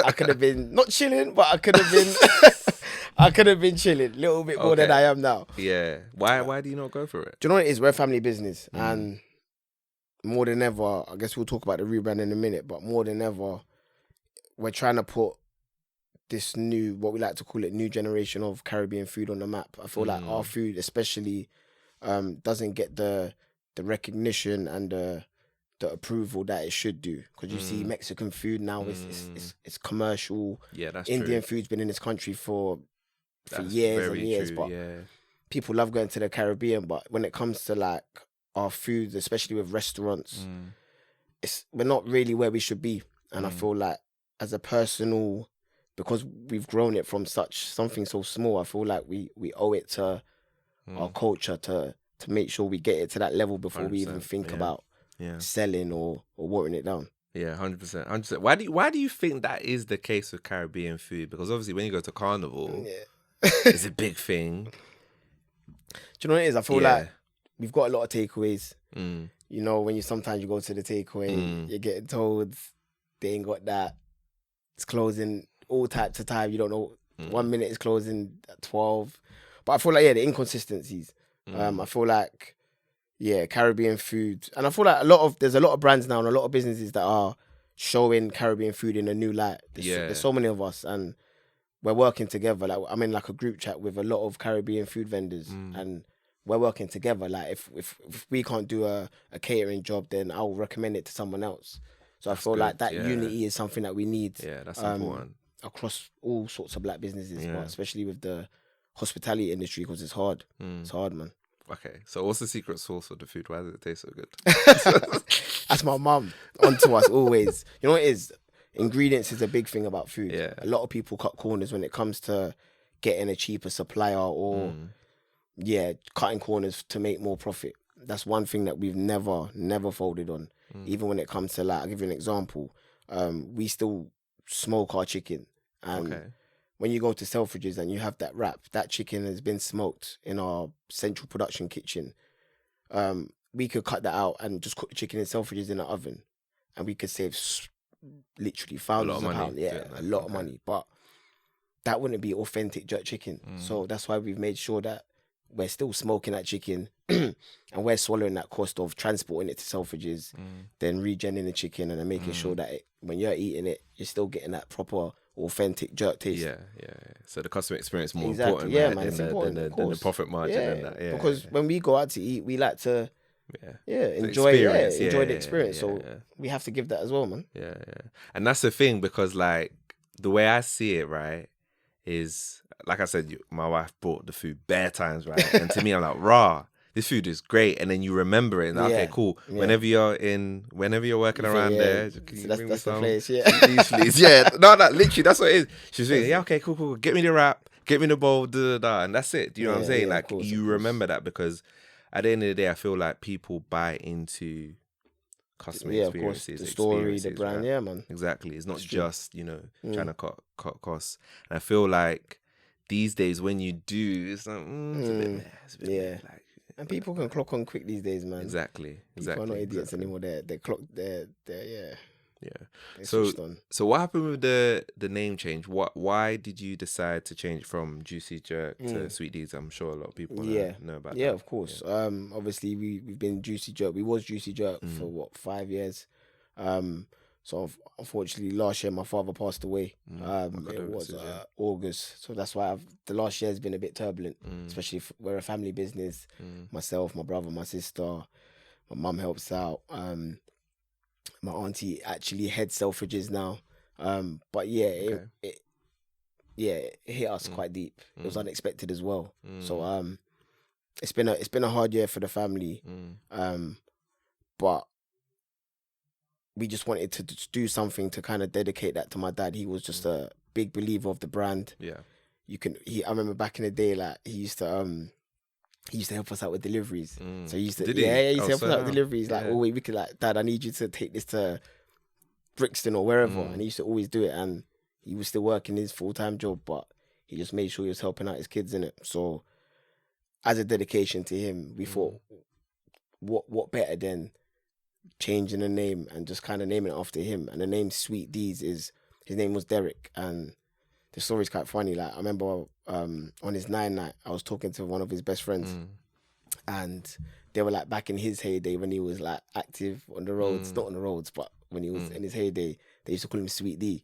[SPEAKER 1] I could have been not chilling, but I could have been. I could have been chilling a little bit more than I am now.
[SPEAKER 2] Yeah. Why do you not go for it?
[SPEAKER 1] Do you know what it is? We're a family business, and more than ever, I guess we'll talk about the rebrand in a minute. But more than ever, we're trying to put this new, what we like to call it, new generation of Caribbean food on the map. I feel like our food especially doesn't get the recognition and the approval that it should do, because you see Mexican food now it's commercial.
[SPEAKER 2] Yeah, that's
[SPEAKER 1] Indian
[SPEAKER 2] true.
[SPEAKER 1] food's been in this country for years and years, but people love going to the Caribbean. But when it comes to like our food, especially with restaurants, we're not really where we should be. And I feel like as a personal, because we've grown it from something so small, I feel like we owe it to our culture to make sure we get it to that level before we even think about selling or watering it down.
[SPEAKER 2] Yeah, 100%. 100%. Why do you think that is the case with Caribbean food? Because obviously when you go to Carnival, it's a big thing.
[SPEAKER 1] Do you know what it is? I feel like we've got a lot of takeaways. You know, when sometimes you go to the takeaway, you're getting told they ain't got that. It's closing all types of time. You don't know. 1 minute it's closing at 12. But I feel like, the inconsistencies. I feel like, Caribbean food. And I feel like there's a lot of brands now and a lot of businesses that are showing Caribbean food in a new light. There's so many of us, and we're working together. Like, I'm in like a group chat with a lot of Caribbean food vendors, and we're working together. Like, if we can't do a catering job, then I'll recommend it to someone else. So I feel like that unity is something that we need.
[SPEAKER 2] Yeah, that's important.
[SPEAKER 1] Across all sorts of black businesses, but especially with the hospitality industry, because it's hard. It's hard, man.
[SPEAKER 2] Okay, so what's the secret sauce of the food? Why does it taste so good?
[SPEAKER 1] That's my mum onto us always. You know what it is? Ingredients is a big thing about food.
[SPEAKER 2] Yeah.
[SPEAKER 1] A lot of people cut corners when it comes to getting a cheaper supplier or cutting corners to make more profit. That's one thing that we've never folded on. Even when it comes to, like, I'll give you an example. We still smoke our chicken, and when you go to Selfridges and you have that wrap, that chicken has been smoked in our central production kitchen. We could cut that out and just cook the chicken in Selfridges in the oven, and we could save literally thousands of pounds. Yeah, a lot of money. But that wouldn't be authentic jerk chicken. So that's why we've made sure that we're still smoking that chicken and we're swallowing that cost of transporting it to Selfridges, then regenning the chicken, and then making sure that when you're eating it, you're still getting that proper authentic jerk taste.
[SPEAKER 2] Yeah. So the customer experience is more important, right,
[SPEAKER 1] man,
[SPEAKER 2] than the profit margin and that.
[SPEAKER 1] Because when we go out to eat, we like to enjoy the experience. So we have to give that as well, man.
[SPEAKER 2] Yeah. And that's the thing, because, like, the way I see it, right, is, like I said, my wife brought the food bare times, right? And to me, I'm like, rah, this food is great. And then you remember it, and okay, cool. Yeah. Whenever you're working around there,
[SPEAKER 1] so that's the place,
[SPEAKER 2] please. Yeah, no, literally, that's what it is. She's saying, okay, cool. Get me the wrap, get me the bowl, and that's it. Do you know what I'm saying? Like, course, you remember that, because at the end of the day, I feel like people buy into customer experiences,
[SPEAKER 1] of course, the story, the brand,
[SPEAKER 2] right?
[SPEAKER 1] Yeah, man.
[SPEAKER 2] Exactly. It's not just, trying to cut costs. And I feel like these days when you do, it's like, it's a bit meh, like,
[SPEAKER 1] and people can clock on quick these days, man.
[SPEAKER 2] Exactly.
[SPEAKER 1] People are not idiots anymore. They clock. They're
[SPEAKER 2] So what happened with the name change? Why did you decide to change from Juici Jerk to Sweet Dees? I'm sure a lot of people know about that.
[SPEAKER 1] Yeah, of course. Yeah. Obviously we've been Juici Jerk. We was Juici Jerk for 5 years. So unfortunately last year my father passed away. It was August. So that's why the last year has been a bit turbulent, especially if we're a family business. Myself, my brother, my sister, my mum helps out. My auntie actually heads Selfridges now. But it hit us quite deep. It was unexpected as well. So it's been a hard year for the family. But we just wanted to do something to kind of dedicate that to my dad. He was just a big believer of the brand.
[SPEAKER 2] Yeah.
[SPEAKER 1] I remember back in the day, like, he used to help us out with deliveries. So he used to, he used to help us out with deliveries. Like, we could, like, Dad, I need you to take this to Brixton or wherever. And he used to always do it. And he was still working his full-time job, but he just made sure he was helping out his kids in it. So as a dedication to him, we thought, what better than changing the name and just kind of naming it after him. And the name Sweet Dees his name was Derek, and the story's quite funny. Like, I remember on his 9 night, I was talking to one of his best friends, and they were like, back in his heyday when he was like active on the roads, not on the roads, but when he was in his heyday, they used to call him Sweet Dee.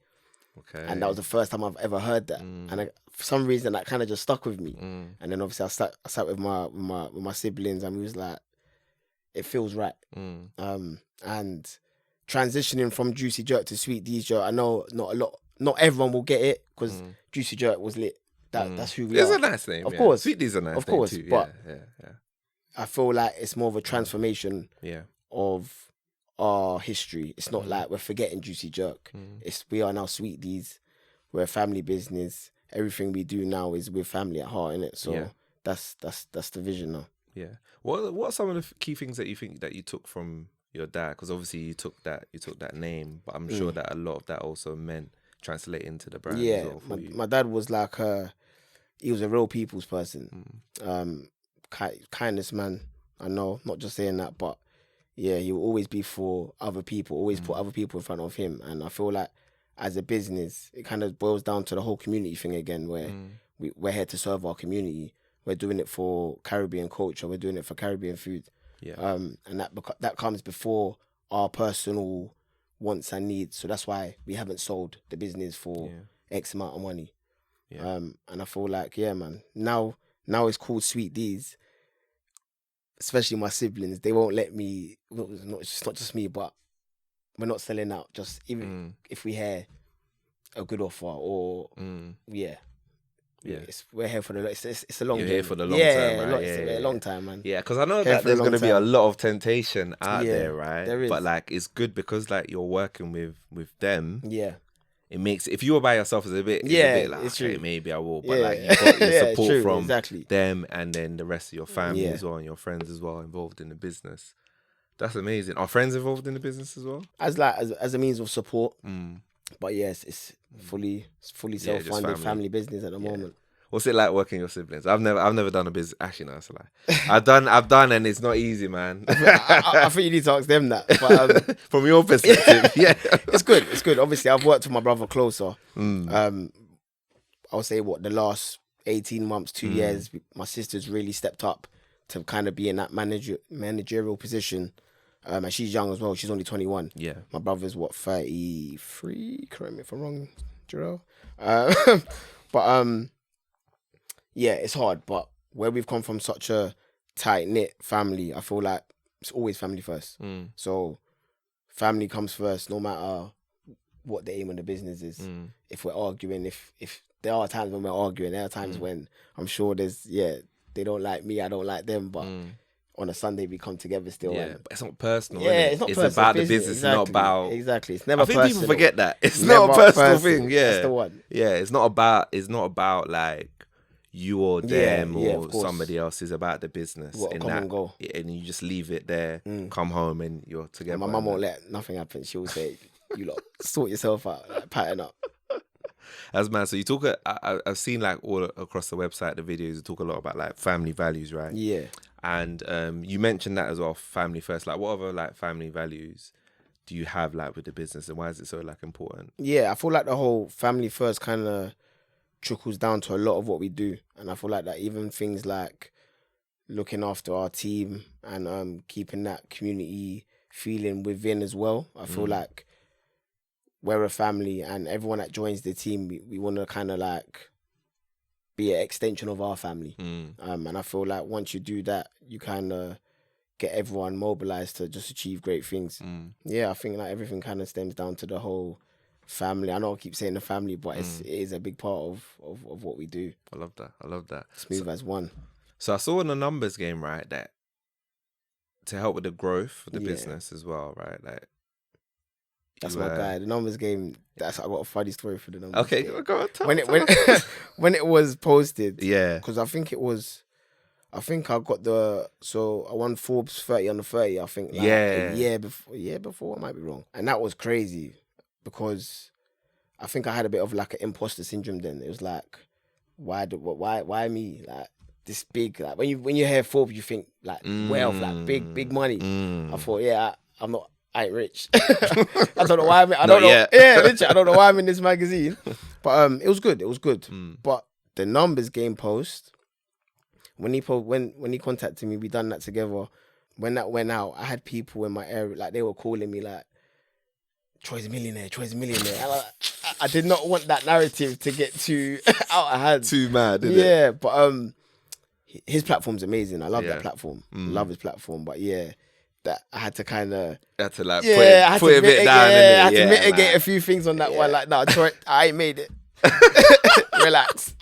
[SPEAKER 2] Okay.
[SPEAKER 1] And that was the first time I've ever heard that, and for some reason that kind of just stuck with me. And then obviously I sat with my siblings, and we was like, it feels right. And transitioning from Juici Jerk to Sweet Dees Jerk, I know not everyone will get it, because Juici Jerk was lit. That's who we are.
[SPEAKER 2] It's a nice name,
[SPEAKER 1] of course.
[SPEAKER 2] Sweet Dees a nice name,
[SPEAKER 1] of course,
[SPEAKER 2] too.
[SPEAKER 1] But
[SPEAKER 2] yeah.
[SPEAKER 1] I feel like it's more of a transformation of our history. It's not like we're forgetting Juici Jerk. We are now Sweet Dees. We're a family business. Everything we do now is with family at heart, innit? So that's the vision now.
[SPEAKER 2] Yeah. What are some of the key things that you think that you took from your dad? Because obviously you took that name, but I'm sure that a lot of that also meant translate into the brand.
[SPEAKER 1] Yeah,
[SPEAKER 2] as well for you.
[SPEAKER 1] my dad was like he was a real people's person. Kindness man. I know, not just saying that, but yeah, he will always be for other people, always put other people in front of him. And I feel like as a business, it kind of boils down to the whole community thing again, where we're here to serve our community. We're doing it for Caribbean culture. We're doing it for Caribbean food.
[SPEAKER 2] Yeah.
[SPEAKER 1] And that comes before our personal wants and needs. So that's why we haven't sold the business for X amount of money. Yeah. And I feel like, yeah, man, now it's called Sweet Dees. Especially my siblings, they won't let me. It's not just me, but we're not selling out. Just even if we hear a good offer, or we're here for the. It's a long.
[SPEAKER 2] You're
[SPEAKER 1] journey.
[SPEAKER 2] here for the long term, right?
[SPEAKER 1] It's a long time, man.
[SPEAKER 2] Yeah, because I know
[SPEAKER 1] Here
[SPEAKER 2] that
[SPEAKER 1] for a
[SPEAKER 2] there's
[SPEAKER 1] long
[SPEAKER 2] going to be a
[SPEAKER 1] time.
[SPEAKER 2] lot of temptation out there, right?
[SPEAKER 1] there is.
[SPEAKER 2] But like, it's good because like you're working with them.
[SPEAKER 1] Yeah.
[SPEAKER 2] It makes, if you were by yourself, it's a bit like,
[SPEAKER 1] it's
[SPEAKER 2] okay,
[SPEAKER 1] true.
[SPEAKER 2] maybe I will, but
[SPEAKER 1] Yeah.
[SPEAKER 2] like you got your
[SPEAKER 1] Yeah,
[SPEAKER 2] support
[SPEAKER 1] true,
[SPEAKER 2] from
[SPEAKER 1] exactly.
[SPEAKER 2] them, and then the rest of your family
[SPEAKER 1] Yeah.
[SPEAKER 2] as well, and your friends as well involved in the business. That's amazing. Are friends involved in the business as well?
[SPEAKER 1] As a means of support, but yes, it's fully
[SPEAKER 2] just
[SPEAKER 1] self-funded
[SPEAKER 2] family.
[SPEAKER 1] family business at the moment.
[SPEAKER 2] What's it like working with your siblings? I've never done a business. Actually, no, that's a lie. I've done, and it's not easy, man.
[SPEAKER 1] I think you need to ask them that. But,
[SPEAKER 2] From your perspective, yeah,
[SPEAKER 1] it's good. It's good. Obviously, I've worked with my brother closer. I'll say the last 18 months, 2 years, my sister's really stepped up to kind of be in that managerial position. And she's young as well. She's only 21.
[SPEAKER 2] Yeah.
[SPEAKER 1] My brother's 33? Correct me if I'm wrong, Jarrell. But yeah, it's hard. But where we've come from, such a tight knit family, I feel like it's always family first. So family comes first, no matter what the aim of the business is. If we're arguing, if there are times when we're arguing, there are times when I'm sure they don't like me, I don't like them, but on a Sunday we come together still.
[SPEAKER 2] Yeah,
[SPEAKER 1] And
[SPEAKER 2] but it's not personal.
[SPEAKER 1] yeah,
[SPEAKER 2] innit?
[SPEAKER 1] it's not
[SPEAKER 2] it's
[SPEAKER 1] personal.
[SPEAKER 2] about the business. It's not about.
[SPEAKER 1] Exactly. It's never
[SPEAKER 2] I think
[SPEAKER 1] personal.
[SPEAKER 2] people forget that it's
[SPEAKER 1] Never
[SPEAKER 2] not a personal
[SPEAKER 1] personal.
[SPEAKER 2] thing. Yeah,
[SPEAKER 1] That's the one.
[SPEAKER 2] Yeah, it's not about like you or them
[SPEAKER 1] yeah,
[SPEAKER 2] or
[SPEAKER 1] of course.
[SPEAKER 2] somebody else. Is about the business.
[SPEAKER 1] What a
[SPEAKER 2] in
[SPEAKER 1] common
[SPEAKER 2] that,
[SPEAKER 1] goal.
[SPEAKER 2] and you just leave it there. Come home and you're together.
[SPEAKER 1] And my mum won't let nothing happen. She'll say, "You lot sort yourself out, like, pattern up."
[SPEAKER 2] As man, so you talk. I've seen like all across the website, the videos. You talk a lot about like family values, right?
[SPEAKER 1] Yeah.
[SPEAKER 2] And you mentioned that as well, family first. Like, what other like family values do you have like with the business, and why is it so like important?
[SPEAKER 1] Yeah, I feel like the whole family first kind of trickles down to a lot of what we do, and I feel like that even things like looking after our team and keeping that community feeling within as well. I feel like we're a family, and everyone that joins the team, we want to kind of like be an extension of our family. And I feel like once you do that, you kind of get everyone mobilized to just achieve great things. Yeah, I think like everything kind of stems down to the whole family. I know I keep saying the family, but it is a big part of what we do.
[SPEAKER 2] I love that.
[SPEAKER 1] Smooth as one.
[SPEAKER 2] So I saw in the numbers game, right, that to help with the growth of the business as well, right? Like
[SPEAKER 1] that's my guy. The numbers game. I got a funny story for the numbers.
[SPEAKER 2] Okay,
[SPEAKER 1] game.
[SPEAKER 2] go on.
[SPEAKER 1] When it was posted,
[SPEAKER 2] yeah,
[SPEAKER 1] because I think I got I won Forbes 30 under 30. I think like a year before. I might be wrong, and that was crazy because I think I had a bit of like an imposter syndrome. Then it was like, why me? Like this big, like when you hear Forbes, you think like wealth, like big money. I thought, I ain't rich. I don't know why I don't know.
[SPEAKER 2] Yet.
[SPEAKER 1] Yeah, literally, I don't know why I'm in this magazine. But it was good. It was good. But the numbers game post, when he contacted me, we done that together. When that went out, I had people in my area, like they were calling me like, Troy's a millionaire. And I did not want that narrative to get too out of hand.
[SPEAKER 2] Too mad, didn't it?
[SPEAKER 1] Yeah, but his platform's amazing. I love that platform. Love his platform. But yeah, that I had to kind of
[SPEAKER 2] had to like
[SPEAKER 1] put
[SPEAKER 2] it a bit down.
[SPEAKER 1] I had to mitigate a few things on that one. Like, no, Troy, I ain't made it. Relax.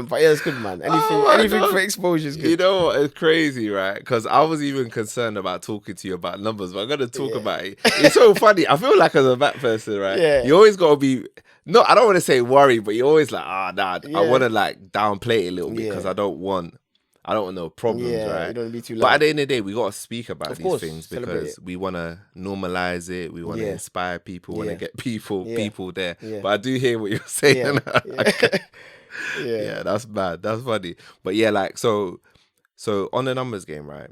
[SPEAKER 1] But yeah, it's good, man. Anything for exposure is good.
[SPEAKER 2] You know what? It's crazy, right? Because I was even concerned about talking to you about numbers, but I'm gonna talk about it. It's so funny. I feel like as a back person, right?
[SPEAKER 1] Yeah.
[SPEAKER 2] You always gotta be. No, I don't want to say worried, but you're always like, nah.
[SPEAKER 1] Yeah.
[SPEAKER 2] I want to like downplay it a little bit
[SPEAKER 1] Yeah.
[SPEAKER 2] because I don't want no problems, right?
[SPEAKER 1] You don't want to be too loud.
[SPEAKER 2] But at the end of the day, we gotta speak about
[SPEAKER 1] Of
[SPEAKER 2] these
[SPEAKER 1] course,
[SPEAKER 2] things
[SPEAKER 1] celebrate
[SPEAKER 2] because
[SPEAKER 1] it.
[SPEAKER 2] we want to normalize it. We want to
[SPEAKER 1] Yeah.
[SPEAKER 2] inspire people. Want to
[SPEAKER 1] Yeah.
[SPEAKER 2] get people there.
[SPEAKER 1] Yeah.
[SPEAKER 2] But I do hear what you're saying.
[SPEAKER 1] Yeah.
[SPEAKER 2] That's bad. That's funny. But yeah, like so on the numbers game, right?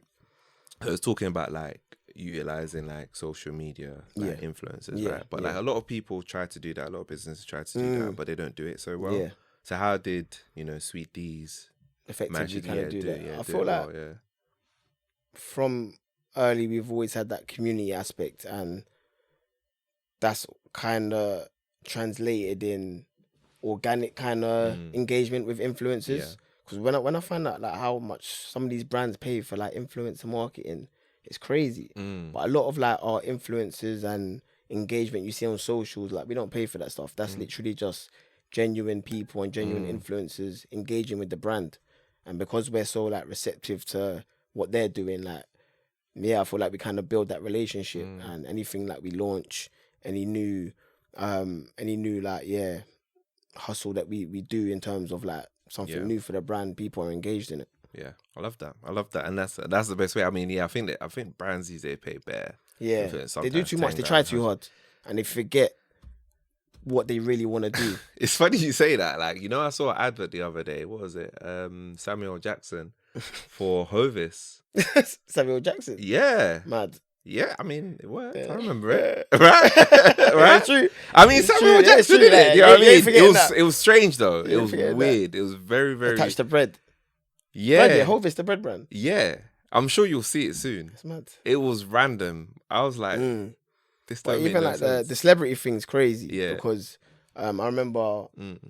[SPEAKER 2] I was talking about like utilizing like social media, like influencers, right? But like a lot of people try to do that. A lot of businesses try to do that, but they don't do it so well.
[SPEAKER 1] Yeah.
[SPEAKER 2] So how did Sweet Dees
[SPEAKER 1] Effectively kind of do that. I
[SPEAKER 2] do
[SPEAKER 1] feel
[SPEAKER 2] it
[SPEAKER 1] like
[SPEAKER 2] well,
[SPEAKER 1] from early we've always had that community aspect, and that's kind of translated in organic kind of engagement with influencers. Because when I find out like how much some of these brands pay for like influencer marketing, it's crazy. But a lot of like our influencers and engagement you see on socials, like we don't pay for that stuff. That's literally just genuine people and genuine influencers engaging with the brand. And because we're so like receptive to what they're doing, like I feel like we kind of build that relationship. And anything like we launch, any new like hustle that we do in terms of like something new for the brand, people are engaged in it.
[SPEAKER 2] Yeah, I love that, and that's the best way. I mean, I think brands these days pay bare.
[SPEAKER 1] Yeah, they do too much. They try too hard, and they forget what they really want to do.
[SPEAKER 2] It's funny you say that. Like, I saw an advert the other day. What was it? Samuel Jackson for Hovis.
[SPEAKER 1] Samuel Jackson.
[SPEAKER 2] Yeah,
[SPEAKER 1] mad.
[SPEAKER 2] Yeah, I mean, it worked. I remember it. Right?
[SPEAKER 1] Right? True.
[SPEAKER 2] I mean, Samuel Jackson did it. You know what I mean? It was strange, though. It was weird. It was very, very...
[SPEAKER 1] Touch the bread.
[SPEAKER 2] Yeah.
[SPEAKER 1] Bread, Hovis, the bread brand.
[SPEAKER 2] Yeah. I'm sure you'll see it soon.
[SPEAKER 1] It's mad.
[SPEAKER 2] It was random. I was like, this don't make
[SPEAKER 1] even
[SPEAKER 2] no
[SPEAKER 1] like
[SPEAKER 2] sense.
[SPEAKER 1] the celebrity thing's crazy.
[SPEAKER 2] Yeah.
[SPEAKER 1] Because I remember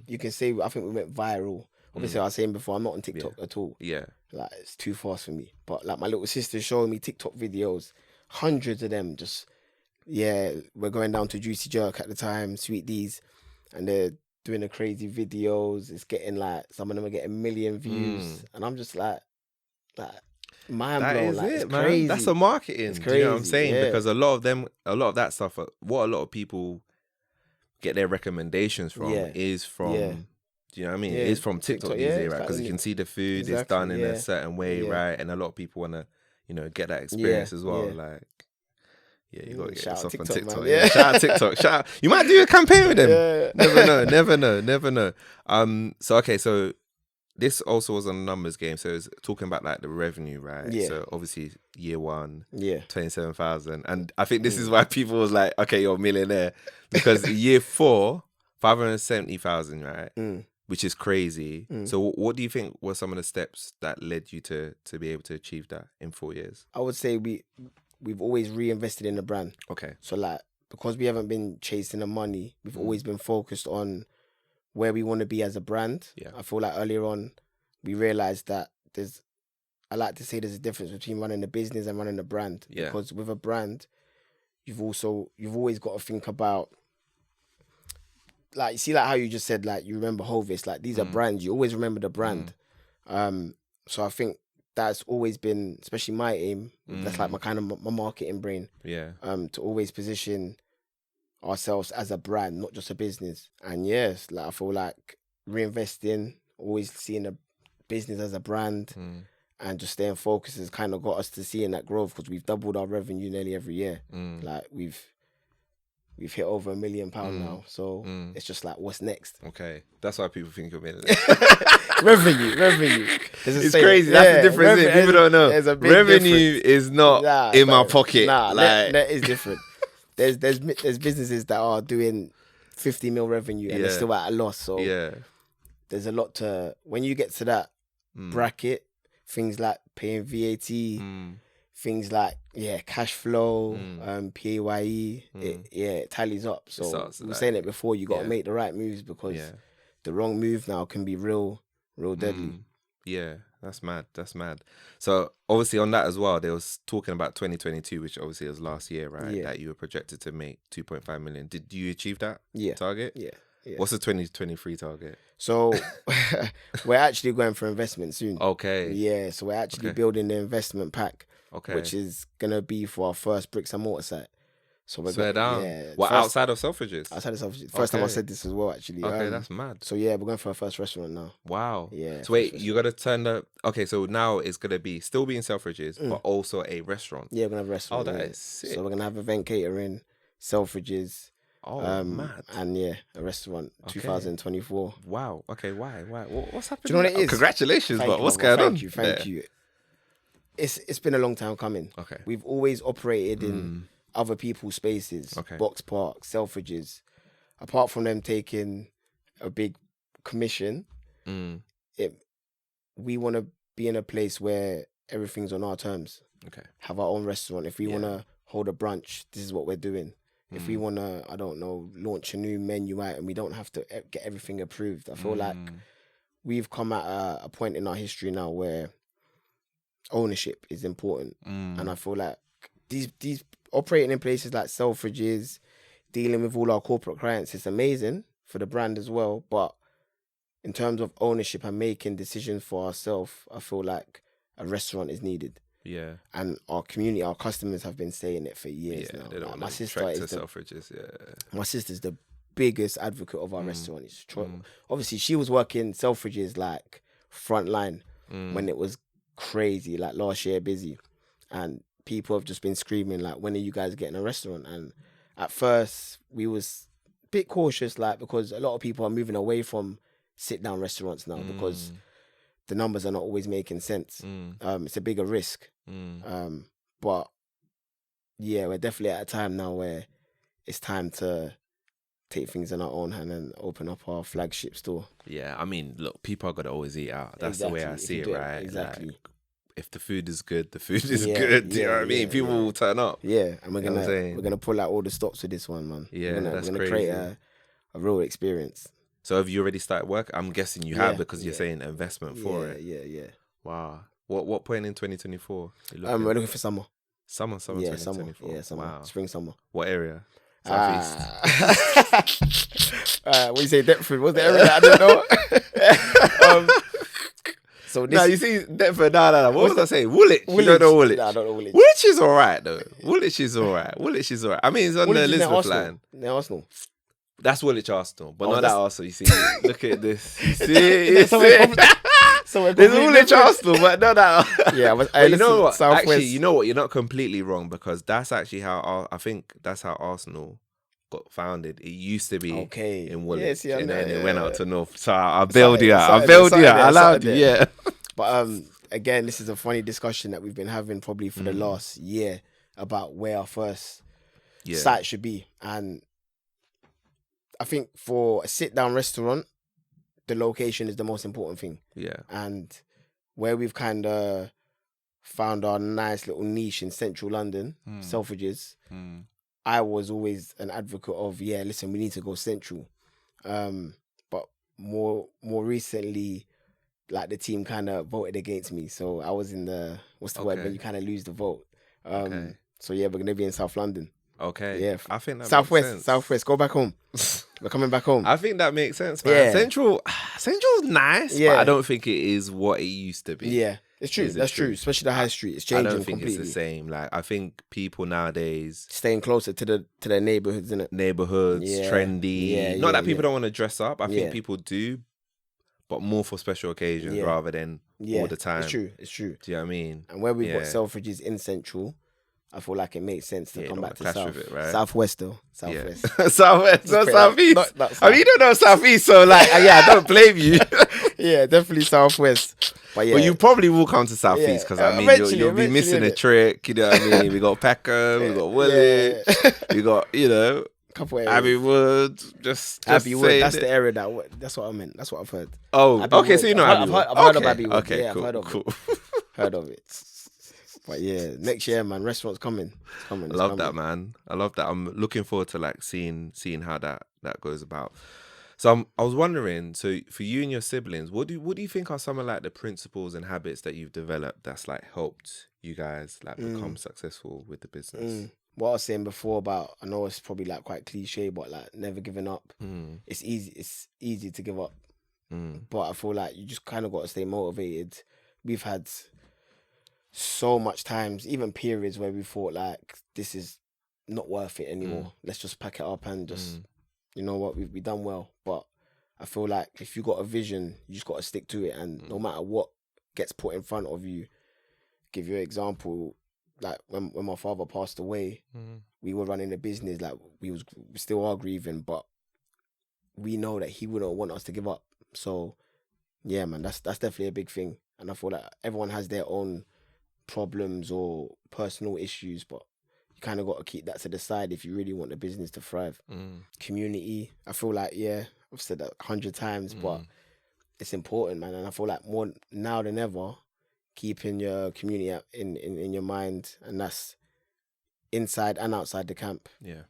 [SPEAKER 1] you can say, I think we went viral. Obviously, I was saying before, I'm not on TikTok at all.
[SPEAKER 2] Yeah.
[SPEAKER 1] Like, it's too fast for me. But like my little sister showing me TikTok videos, hundreds of them just, we're going down to Juici Jerk at the time, Sweet Dees, and they're doing the crazy videos. It's getting like, some of them are getting 1 million views. And I'm just like mind
[SPEAKER 2] That
[SPEAKER 1] blown.
[SPEAKER 2] is
[SPEAKER 1] Like,
[SPEAKER 2] it,
[SPEAKER 1] it's
[SPEAKER 2] man.
[SPEAKER 1] crazy.
[SPEAKER 2] That's a marketing.
[SPEAKER 1] It's
[SPEAKER 2] Do you know what I'm
[SPEAKER 1] crazy,
[SPEAKER 2] saying?
[SPEAKER 1] yeah.
[SPEAKER 2] Because a lot of that stuff, what a lot of people get their recommendations from is from, do you know what I mean?
[SPEAKER 1] Yeah.
[SPEAKER 2] It's from TikTok these days, right?
[SPEAKER 1] like
[SPEAKER 2] Because you can see the food is
[SPEAKER 1] Exactly,
[SPEAKER 2] done in a certain way, right? And a lot of people want to, get that experience as well. Like, you got to get
[SPEAKER 1] Shout out
[SPEAKER 2] yourself on
[SPEAKER 1] TikTok,
[SPEAKER 2] TikTok.
[SPEAKER 1] man.
[SPEAKER 2] Yeah. Shout out TikTok. Shout out. You might do a campaign with them.
[SPEAKER 1] Yeah.
[SPEAKER 2] Never know. So this also was on the numbers game. So it's talking about like the revenue, right?
[SPEAKER 1] Yeah.
[SPEAKER 2] So obviously year one,
[SPEAKER 1] 27,000.
[SPEAKER 2] and I think this is why people was like, okay, you're a millionaire, because year 4, 570,000, right? Which is crazy. So what do you think were some of the steps that led you to be able to achieve that in 4 years?
[SPEAKER 1] I would say we've always reinvested in the brand.
[SPEAKER 2] Okay.
[SPEAKER 1] So like, because we haven't been chasing the money, we've always been focused on where we want to be as a brand.
[SPEAKER 2] Yeah.
[SPEAKER 1] I feel like earlier on, we realized that I like to say there's a difference between running the business and running the brand.
[SPEAKER 2] Yeah.
[SPEAKER 1] Because with a brand, you've always got to think about, like, you see, like how you just said, like, you remember Hovis, like, these are brands. You always remember the brand. So I think that's always been, especially my aim. That's like my marketing brain.
[SPEAKER 2] Yeah.
[SPEAKER 1] To always position ourselves as a brand, not just a business. And yes, like I feel like reinvesting, always seeing a business as a brand, and just staying focused has kind of got us to seeing that growth, because we've doubled our revenue nearly every year. Like we've hit over £1 million now. So it's just like, what's next?
[SPEAKER 2] Okay. That's why people think you're a millionaire.
[SPEAKER 1] Revenue.
[SPEAKER 2] It's crazy. That's the difference. People don't know. Revenue is not in my pocket.
[SPEAKER 1] That is different. There's businesses that are doing 50 mil revenue and they're still at a loss. So there's a lot to, when you get to that bracket, things like paying VAT, things like cash flow, PAYE, it tallies up. So we were saying it before, you got to make the right moves, because the wrong move now can be real deadly.
[SPEAKER 2] Yeah, that's mad. So obviously on that as well, they was talking about 2022, which obviously was last year, right? That you were projected to make 2.5 million. Did you achieve that target?
[SPEAKER 1] Yeah.
[SPEAKER 2] What's the 2023 target?
[SPEAKER 1] So we're actually going for investment soon.
[SPEAKER 2] Okay.
[SPEAKER 1] Yeah, so we're actually building the investment pack,
[SPEAKER 2] Okay.
[SPEAKER 1] which is gonna be for our first bricks and mortar site. So we're
[SPEAKER 2] Swear down.
[SPEAKER 1] Yeah,
[SPEAKER 2] What, outside of Selfridges?
[SPEAKER 1] Outside of Selfridges. First time I said this as well, actually.
[SPEAKER 2] Okay, that's mad.
[SPEAKER 1] So yeah, we're going for our first restaurant now.
[SPEAKER 2] Wow.
[SPEAKER 1] Yeah.
[SPEAKER 2] So wait, you got to turn the... Okay, so now it's going to be still being Selfridges, but also a restaurant.
[SPEAKER 1] Yeah, we're going to have a restaurant.
[SPEAKER 2] Oh, that is sick.
[SPEAKER 1] So we're going to have event catering, Selfridges.
[SPEAKER 2] Oh, mad.
[SPEAKER 1] And yeah, a restaurant, 2024.
[SPEAKER 2] Wow. Okay, why? What's happening?
[SPEAKER 1] Do you know what it is?
[SPEAKER 2] Congratulations, but what's going on?
[SPEAKER 1] Thank you. It's been a long time coming.
[SPEAKER 2] Okay.
[SPEAKER 1] We've always operated in other people's spaces, Box Park, Selfridges. Apart from them taking a big commission, we want to be in a place where everything's on our terms.
[SPEAKER 2] Okay.
[SPEAKER 1] Have our own restaurant. If we want to hold a brunch, this is what we're doing. If we want to, I don't know, launch a new menu item, we don't have to get everything approved. I feel like we've come at a point in our history now where ownership is important. And I feel like these operating in places like Selfridges, dealing with all our corporate clients, it's amazing for the brand as well. But in terms of ownership and making decisions for ourselves, I feel like a restaurant is needed.
[SPEAKER 2] Yeah.
[SPEAKER 1] And our community, our customers have been saying it for years now.
[SPEAKER 2] They don't
[SPEAKER 1] Like,
[SPEAKER 2] my sister is Selfridges.
[SPEAKER 1] My sister's the biggest advocate of our restaurant. It's obviously, she was working Selfridges like front line when it was crazy, like last year busy. And people have just been screaming like, when are you guys getting a restaurant? And at first we was a bit cautious, like, because a lot of people are moving away from sit down restaurants now because the numbers are not always making sense. It's a bigger risk. But yeah, we're definitely at a time now where it's time to take things in our own hand and open up our flagship store.
[SPEAKER 2] Yeah, I mean, look, people are gonna always eat out. That's the way I see it, right?
[SPEAKER 1] Exactly.
[SPEAKER 2] Like, if the food is good, the food is good. Do you know what I mean? People will turn up.
[SPEAKER 1] Yeah, and we're gonna pull out all the stops with this one, man.
[SPEAKER 2] Yeah,
[SPEAKER 1] we're
[SPEAKER 2] that's
[SPEAKER 1] gonna
[SPEAKER 2] crazy.
[SPEAKER 1] create a real experience.
[SPEAKER 2] So have you already started work? I'm guessing you have because you're saying investment for it.
[SPEAKER 1] Yeah.
[SPEAKER 2] Wow. What point in 2024?
[SPEAKER 1] We're looking for summer.
[SPEAKER 2] Summer,
[SPEAKER 1] Yeah,
[SPEAKER 2] 2024.
[SPEAKER 1] summer. Yeah, summer.
[SPEAKER 2] Wow.
[SPEAKER 1] Spring, summer.
[SPEAKER 2] What area? Southeast.
[SPEAKER 1] What do you say, Deptford? What's the area that I don't know? So this,
[SPEAKER 2] No, you see Deptford. No. What was I saying? Woolwich. You don't know Woolwich.
[SPEAKER 1] Nah, I don't know Woolwich.
[SPEAKER 2] Woolwich is all right though. Woolwich is all right. I mean, it's on the Elizabeth line.
[SPEAKER 1] Near Arsenal.
[SPEAKER 2] That's Woolwich Arsenal, but
[SPEAKER 1] Oh,
[SPEAKER 2] not that
[SPEAKER 1] that's-
[SPEAKER 2] Arsenal. You see, look at this. You see,
[SPEAKER 1] So
[SPEAKER 2] there's Woolwich Arsenal, but not that.
[SPEAKER 1] Yeah,
[SPEAKER 2] But you know what? Actually, you know what? You're not completely wrong because that's actually how I think that's how Arsenal got founded. It used to be in Woolwich,
[SPEAKER 1] Yeah,
[SPEAKER 2] and then it
[SPEAKER 1] yeah.
[SPEAKER 2] went out to North. So I bailed you out. I
[SPEAKER 1] Something
[SPEAKER 2] bailed you
[SPEAKER 1] there,
[SPEAKER 2] out. I allowed you.
[SPEAKER 1] something
[SPEAKER 2] Yeah.
[SPEAKER 1] But again, this is a funny discussion that we've been having probably for the last year about where our first site should be. And I think for a sit-down restaurant, the location is the most important thing.
[SPEAKER 2] Yeah.
[SPEAKER 1] And where we've kind of found our nice little niche in central London, Selfridges, I was always an advocate of, listen, we need to go central. But more recently, like the team kind of voted against me. So I was in the, what's the word, when you kind of lose the vote. So yeah, we're going to be in South London.
[SPEAKER 2] Okay.
[SPEAKER 1] Yeah.
[SPEAKER 2] I think that
[SPEAKER 1] Southwest,
[SPEAKER 2] makes sense.
[SPEAKER 1] Southwest, go back home. We're coming back home.
[SPEAKER 2] I think that makes sense, man.
[SPEAKER 1] Yeah.
[SPEAKER 2] Central's nice, but I don't think it is what it used to be.
[SPEAKER 1] Yeah, it's true. That's true. Especially the high street. It's changing
[SPEAKER 2] I don't think
[SPEAKER 1] completely.
[SPEAKER 2] it's the same. Like, I think people nowadays
[SPEAKER 1] Staying closer to their neighborhoods, innit?
[SPEAKER 2] neighborhoods,
[SPEAKER 1] Yeah.
[SPEAKER 2] trendy.
[SPEAKER 1] Yeah,
[SPEAKER 2] Not that
[SPEAKER 1] yeah,
[SPEAKER 2] people
[SPEAKER 1] yeah.
[SPEAKER 2] don't want to dress up. I think
[SPEAKER 1] Yeah.
[SPEAKER 2] people do, but more for special occasions
[SPEAKER 1] Yeah.
[SPEAKER 2] rather than all the time.
[SPEAKER 1] It's true. It's true.
[SPEAKER 2] Do you know what I mean?
[SPEAKER 1] And where we've got
[SPEAKER 2] Yeah.
[SPEAKER 1] Selfridges in Central, I feel like it makes sense to
[SPEAKER 2] Yeah, you
[SPEAKER 1] come
[SPEAKER 2] don't
[SPEAKER 1] back to
[SPEAKER 2] wanna clash
[SPEAKER 1] South.
[SPEAKER 2] with it, right?
[SPEAKER 1] Southwest though. Southwest.
[SPEAKER 2] Yeah. Southwest, not
[SPEAKER 1] pretty-
[SPEAKER 2] Southeast.
[SPEAKER 1] not
[SPEAKER 2] I mean, you don't know Southeast, so like, yeah, I don't blame you.
[SPEAKER 1] Yeah, definitely Southwest. But yeah,
[SPEAKER 2] But you probably will come to Southeast because I mean, you'll be missing a
[SPEAKER 1] innit?
[SPEAKER 2] trick. You know what I mean? We got Peckham, we got Woolwich, we got
[SPEAKER 1] couple areas.
[SPEAKER 2] Abbey Wood. Just
[SPEAKER 1] Abbey Wood.
[SPEAKER 2] saying
[SPEAKER 1] That's
[SPEAKER 2] it.
[SPEAKER 1] the area that's what I meant. That's what I've heard.
[SPEAKER 2] Oh,
[SPEAKER 1] Abbey
[SPEAKER 2] okay.
[SPEAKER 1] Wood.
[SPEAKER 2] So you know
[SPEAKER 1] I've
[SPEAKER 2] Abbey
[SPEAKER 1] heard-
[SPEAKER 2] Wood.
[SPEAKER 1] I've heard of
[SPEAKER 2] Okay,
[SPEAKER 1] Abbey Wood.
[SPEAKER 2] Okay,
[SPEAKER 1] Yeah, I've
[SPEAKER 2] cool,
[SPEAKER 1] heard of it.
[SPEAKER 2] cool.
[SPEAKER 1] Heard of it. But yeah, next year, man, restaurants coming. It's coming.
[SPEAKER 2] I love that, man. I love that. I'm looking forward to like seeing how that goes about. So I was wondering, so for you and your siblings, what do you think are some of like the principles and habits that you've developed that's like helped you guys like become successful with the business?
[SPEAKER 1] what I was saying before about, I know it's probably like quite cliche, but like never giving up. It's easy to give up. But I feel like you just kind of got to stay motivated. We've had so much times, even periods where we thought like this is not worth it anymore. Let's just pack it up and just, you know what, we've done well. But I feel like if you got a vision, you just got to stick to it. And no matter what gets put in front of you, give you an example. Like when my father passed away, we were running a business. Like we still are grieving, but we know that he wouldn't want us to give up. So yeah, man, that's definitely a big thing. And I feel like everyone has their own problems or personal issues, but you kind of got to keep that to the side if you really want the business to thrive. Community, I feel like, yeah, I've said that 100 times, but it's important, man. And I feel like more now than ever, keeping your community in your mind, and that's inside and outside the camp.
[SPEAKER 2] Yeah,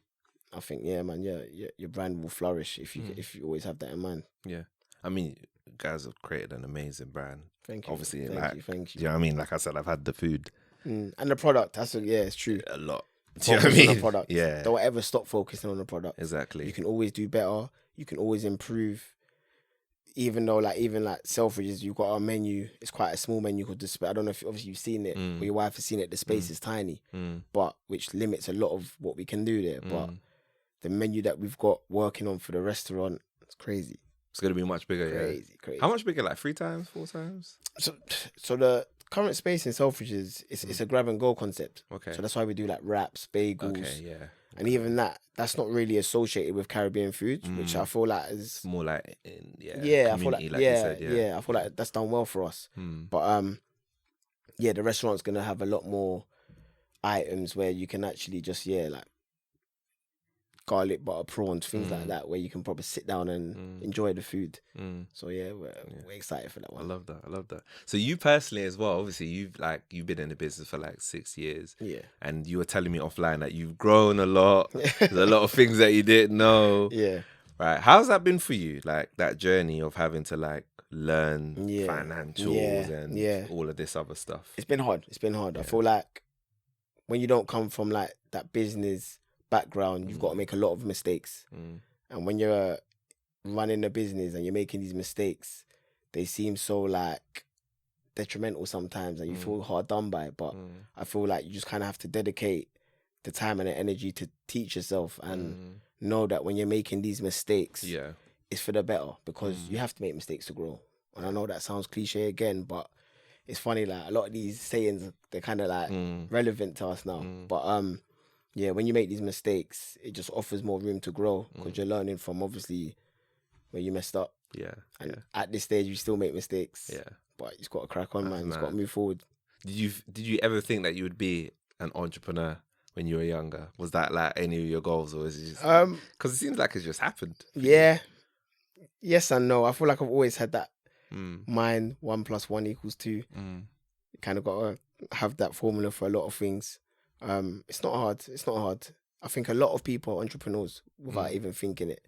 [SPEAKER 1] I think, yeah, man, your brand will flourish if you always have that in mind.
[SPEAKER 2] Yeah, I mean, you guys have created an amazing brand.
[SPEAKER 1] Thank you.
[SPEAKER 2] Obviously,
[SPEAKER 1] Thank you.
[SPEAKER 2] Do you know what I mean? Like I said, I've had the food
[SPEAKER 1] and the product. It's true.
[SPEAKER 2] a lot. Do you know
[SPEAKER 1] Focus
[SPEAKER 2] what I
[SPEAKER 1] on
[SPEAKER 2] mean?
[SPEAKER 1] the product.
[SPEAKER 2] Yeah,
[SPEAKER 1] Don't ever stop focusing on the product.
[SPEAKER 2] exactly.
[SPEAKER 1] You can always do better. You can always improve. Even though, like Selfridges, you've got our menu. It's quite a small menu called display. I don't know if obviously you've seen it or your wife has seen it. The space is tiny, but which limits a lot of what we can do there. But the menu that we've got working on for the restaurant, it's crazy.
[SPEAKER 2] It's gonna be much bigger.
[SPEAKER 1] Crazy.
[SPEAKER 2] How much bigger? Like 3 times, 4 times?
[SPEAKER 1] So the current space in Selfridges, it's a grab and go concept.
[SPEAKER 2] Okay.
[SPEAKER 1] So that's why we do like wraps, bagels.
[SPEAKER 2] Okay, yeah.
[SPEAKER 1] And even that's not really associated with Caribbean foods, which I feel like is
[SPEAKER 2] more like
[SPEAKER 1] I feel like
[SPEAKER 2] you said,
[SPEAKER 1] I feel like that's done well for us. But the restaurant's gonna have a lot more items where you can actually just like garlic butter prawns, things like that, where you can probably sit down and enjoy the food. So yeah, we're excited for that one.
[SPEAKER 2] I love that. So you personally as well, obviously you've been in the business for like 6 years.
[SPEAKER 1] Yeah.
[SPEAKER 2] And you were telling me offline that you've grown a lot. There's a lot of things that you didn't know.
[SPEAKER 1] Yeah.
[SPEAKER 2] Right. How's that been for you? Like that journey of having to like learn financials and all of this other stuff.
[SPEAKER 1] It's been hard. I feel like when you don't come from like that business background, you've got to make a lot of mistakes. And when you're running a business and you're making these mistakes, they seem so like detrimental sometimes and you feel hard done by. But I feel like you just kind of have to dedicate the time and the energy to teach yourself and know that when you're making these mistakes, it's for the better, because you have to make mistakes to grow. And I know that sounds cliche again, but it's funny, like a lot of these sayings, they're kind of like relevant to us now. But when you make these mistakes, it just offers more room to grow, because you're learning from obviously where you messed up. And at this stage, you still make mistakes. But you just got to crack on, man. You just got to move forward.
[SPEAKER 2] Did you ever think that you would be an entrepreneur when you were younger? Was that like any of your goals, or is it just because it seems like it's just happened?
[SPEAKER 1] Yeah. Yes and no. I feel like I've always had that mind, 1 + 1 = 2. You kind of got to have that formula for a lot of things. It's not hard. I think a lot of people are entrepreneurs without even thinking it.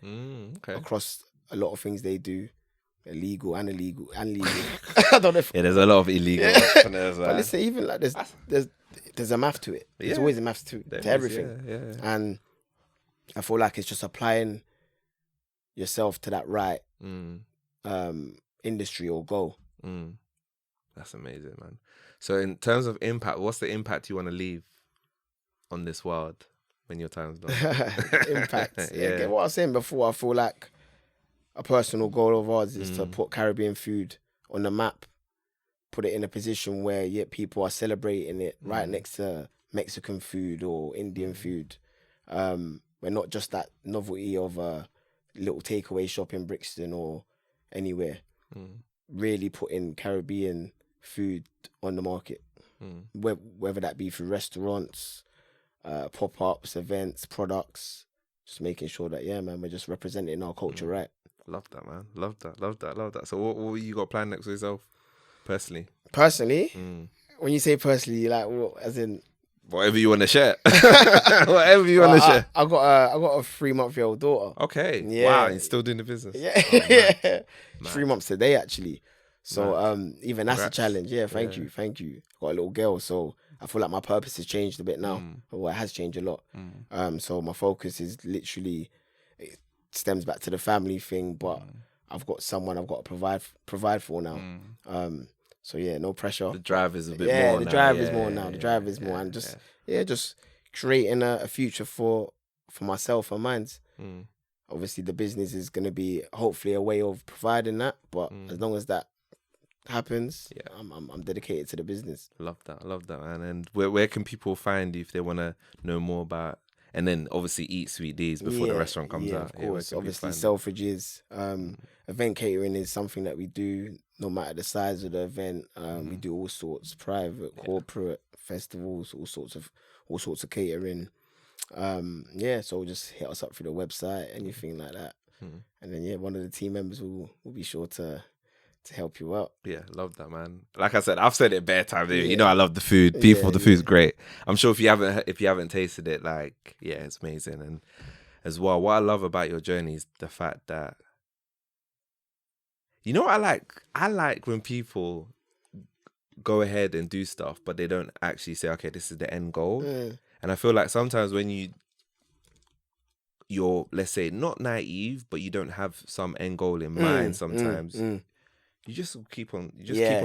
[SPEAKER 1] Across a lot of things they do, illegal and illegal. I don't know if
[SPEAKER 2] there's a lot of illegal entrepreneurs.
[SPEAKER 1] But listen, even like there's a math to it. There's always a math to everything. And I feel like it's just applying yourself to that right industry or goal.
[SPEAKER 2] That's amazing, man. So in terms of impact, what's the impact you want to leave on this world when your time's done?
[SPEAKER 1] Impact. What I was saying before, I feel like a personal goal of ours is to put Caribbean food on the map, put it in a position where people are celebrating it right next to Mexican food or Indian food. We're not just that novelty of a little takeaway shop in Brixton or anywhere. Really putting Caribbean food on the market, whether that be through restaurants, pop-ups, events, products, just making sure that we're just representing our culture right.
[SPEAKER 2] Love that, man. Love that. So what you got planned next for yourself personally? When
[SPEAKER 1] you say personally, like what, as in
[SPEAKER 2] whatever you want to share. Whatever you want to share.
[SPEAKER 1] I got a 3-month-old daughter.
[SPEAKER 2] Okay. Wow, you're still doing the business.
[SPEAKER 1] 3 months today actually. So even that's a
[SPEAKER 2] Congrats.
[SPEAKER 1] challenge. Yeah, thank you. Got a little girl, so I feel like my purpose has changed a bit now. Well, it has changed a lot. So my focus is literally, it stems back to the family thing, but I've got someone I've got to provide for now. So yeah, no pressure.
[SPEAKER 2] The drive is a bit more
[SPEAKER 1] Yeah,
[SPEAKER 2] now.
[SPEAKER 1] the drive is more now. The drive is more, and just creating a future for myself and mine. Obviously, the business is going to be hopefully a way of providing that, but as long as that happens, I'm dedicated to the business.
[SPEAKER 2] Love that, man. And where can people find you if they want to know more about? And then obviously eat Sweet Dees before the restaurant comes out.
[SPEAKER 1] Of course. Obviously, Selfridges. Event catering is something that we do no matter the size of the event. We do all sorts, private, corporate, festivals, all sorts of catering. So just hit us up through the website, anything like that. And then one of the team members will be sure to help you out.
[SPEAKER 2] Yeah, love that, man. Like I said, I've said it bare time. You know, I love the food. The food's great. I'm sure if you haven't tasted it, like, it's amazing. And as well, what I love about your journey is the fact that, you know what I like? I like when people go ahead and do stuff, but they don't actually say, okay, this is the end goal. And I feel like sometimes when you're, let's say, not naive, but you don't have some end goal in mind sometimes, you just keep on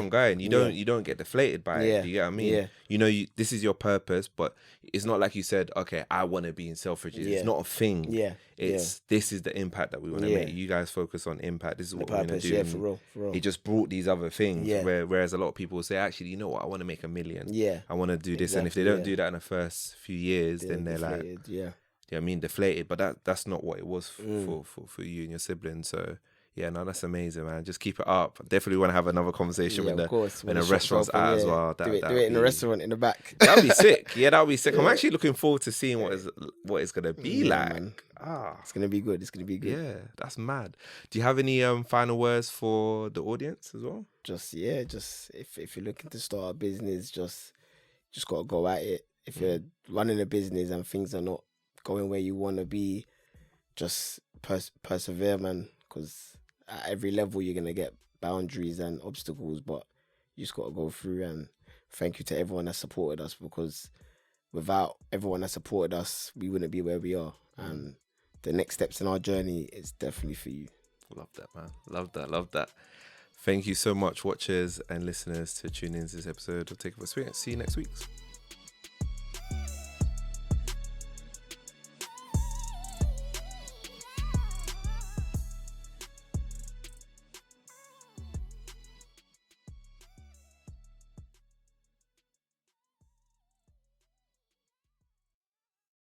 [SPEAKER 2] going. You don't get deflated by it. You get what I mean?
[SPEAKER 1] Yeah.
[SPEAKER 2] You know, this is your purpose, but it's not like you said, okay, I want to be in Selfridges. It's not a thing. This is the impact that we want to make. You guys focus on impact. This is what we're going to do.
[SPEAKER 1] Yeah, for real.
[SPEAKER 2] It just brought these other things. Whereas a lot of people will say, actually, you know what? I want to make $1 million. I want to do this. And if they don't do that in the first few years, then they're
[SPEAKER 1] deflated,
[SPEAKER 2] like, I mean, deflated. But that's not what it was for you and your siblings. So. Yeah, no, that's amazing, man. Just keep it up. Definitely want to have another conversation when the restaurant's out as well.
[SPEAKER 1] Do it in the restaurant in the back.
[SPEAKER 2] That'll be sick. Yeah, that'll be sick. I'm actually looking forward to seeing what it's gonna be like.
[SPEAKER 1] Man. It's gonna be good.
[SPEAKER 2] Yeah, that's mad. Do you have any final words for the audience as well?
[SPEAKER 1] Just if you're looking to start a business, just gotta go at it. If you're running a business and things are not going where you want to be, just persevere, man. Because at every level you're gonna get boundaries and obstacles, but you just gotta go through. And thank you to everyone that supported us, because without everyone that supported us, we wouldn't be where we are. And the next steps in our journey is definitely for you.
[SPEAKER 2] Love that, man. Love that. Thank you so much, watchers and listeners, to tune in to this episode of Take Off a Sweet. See you next week.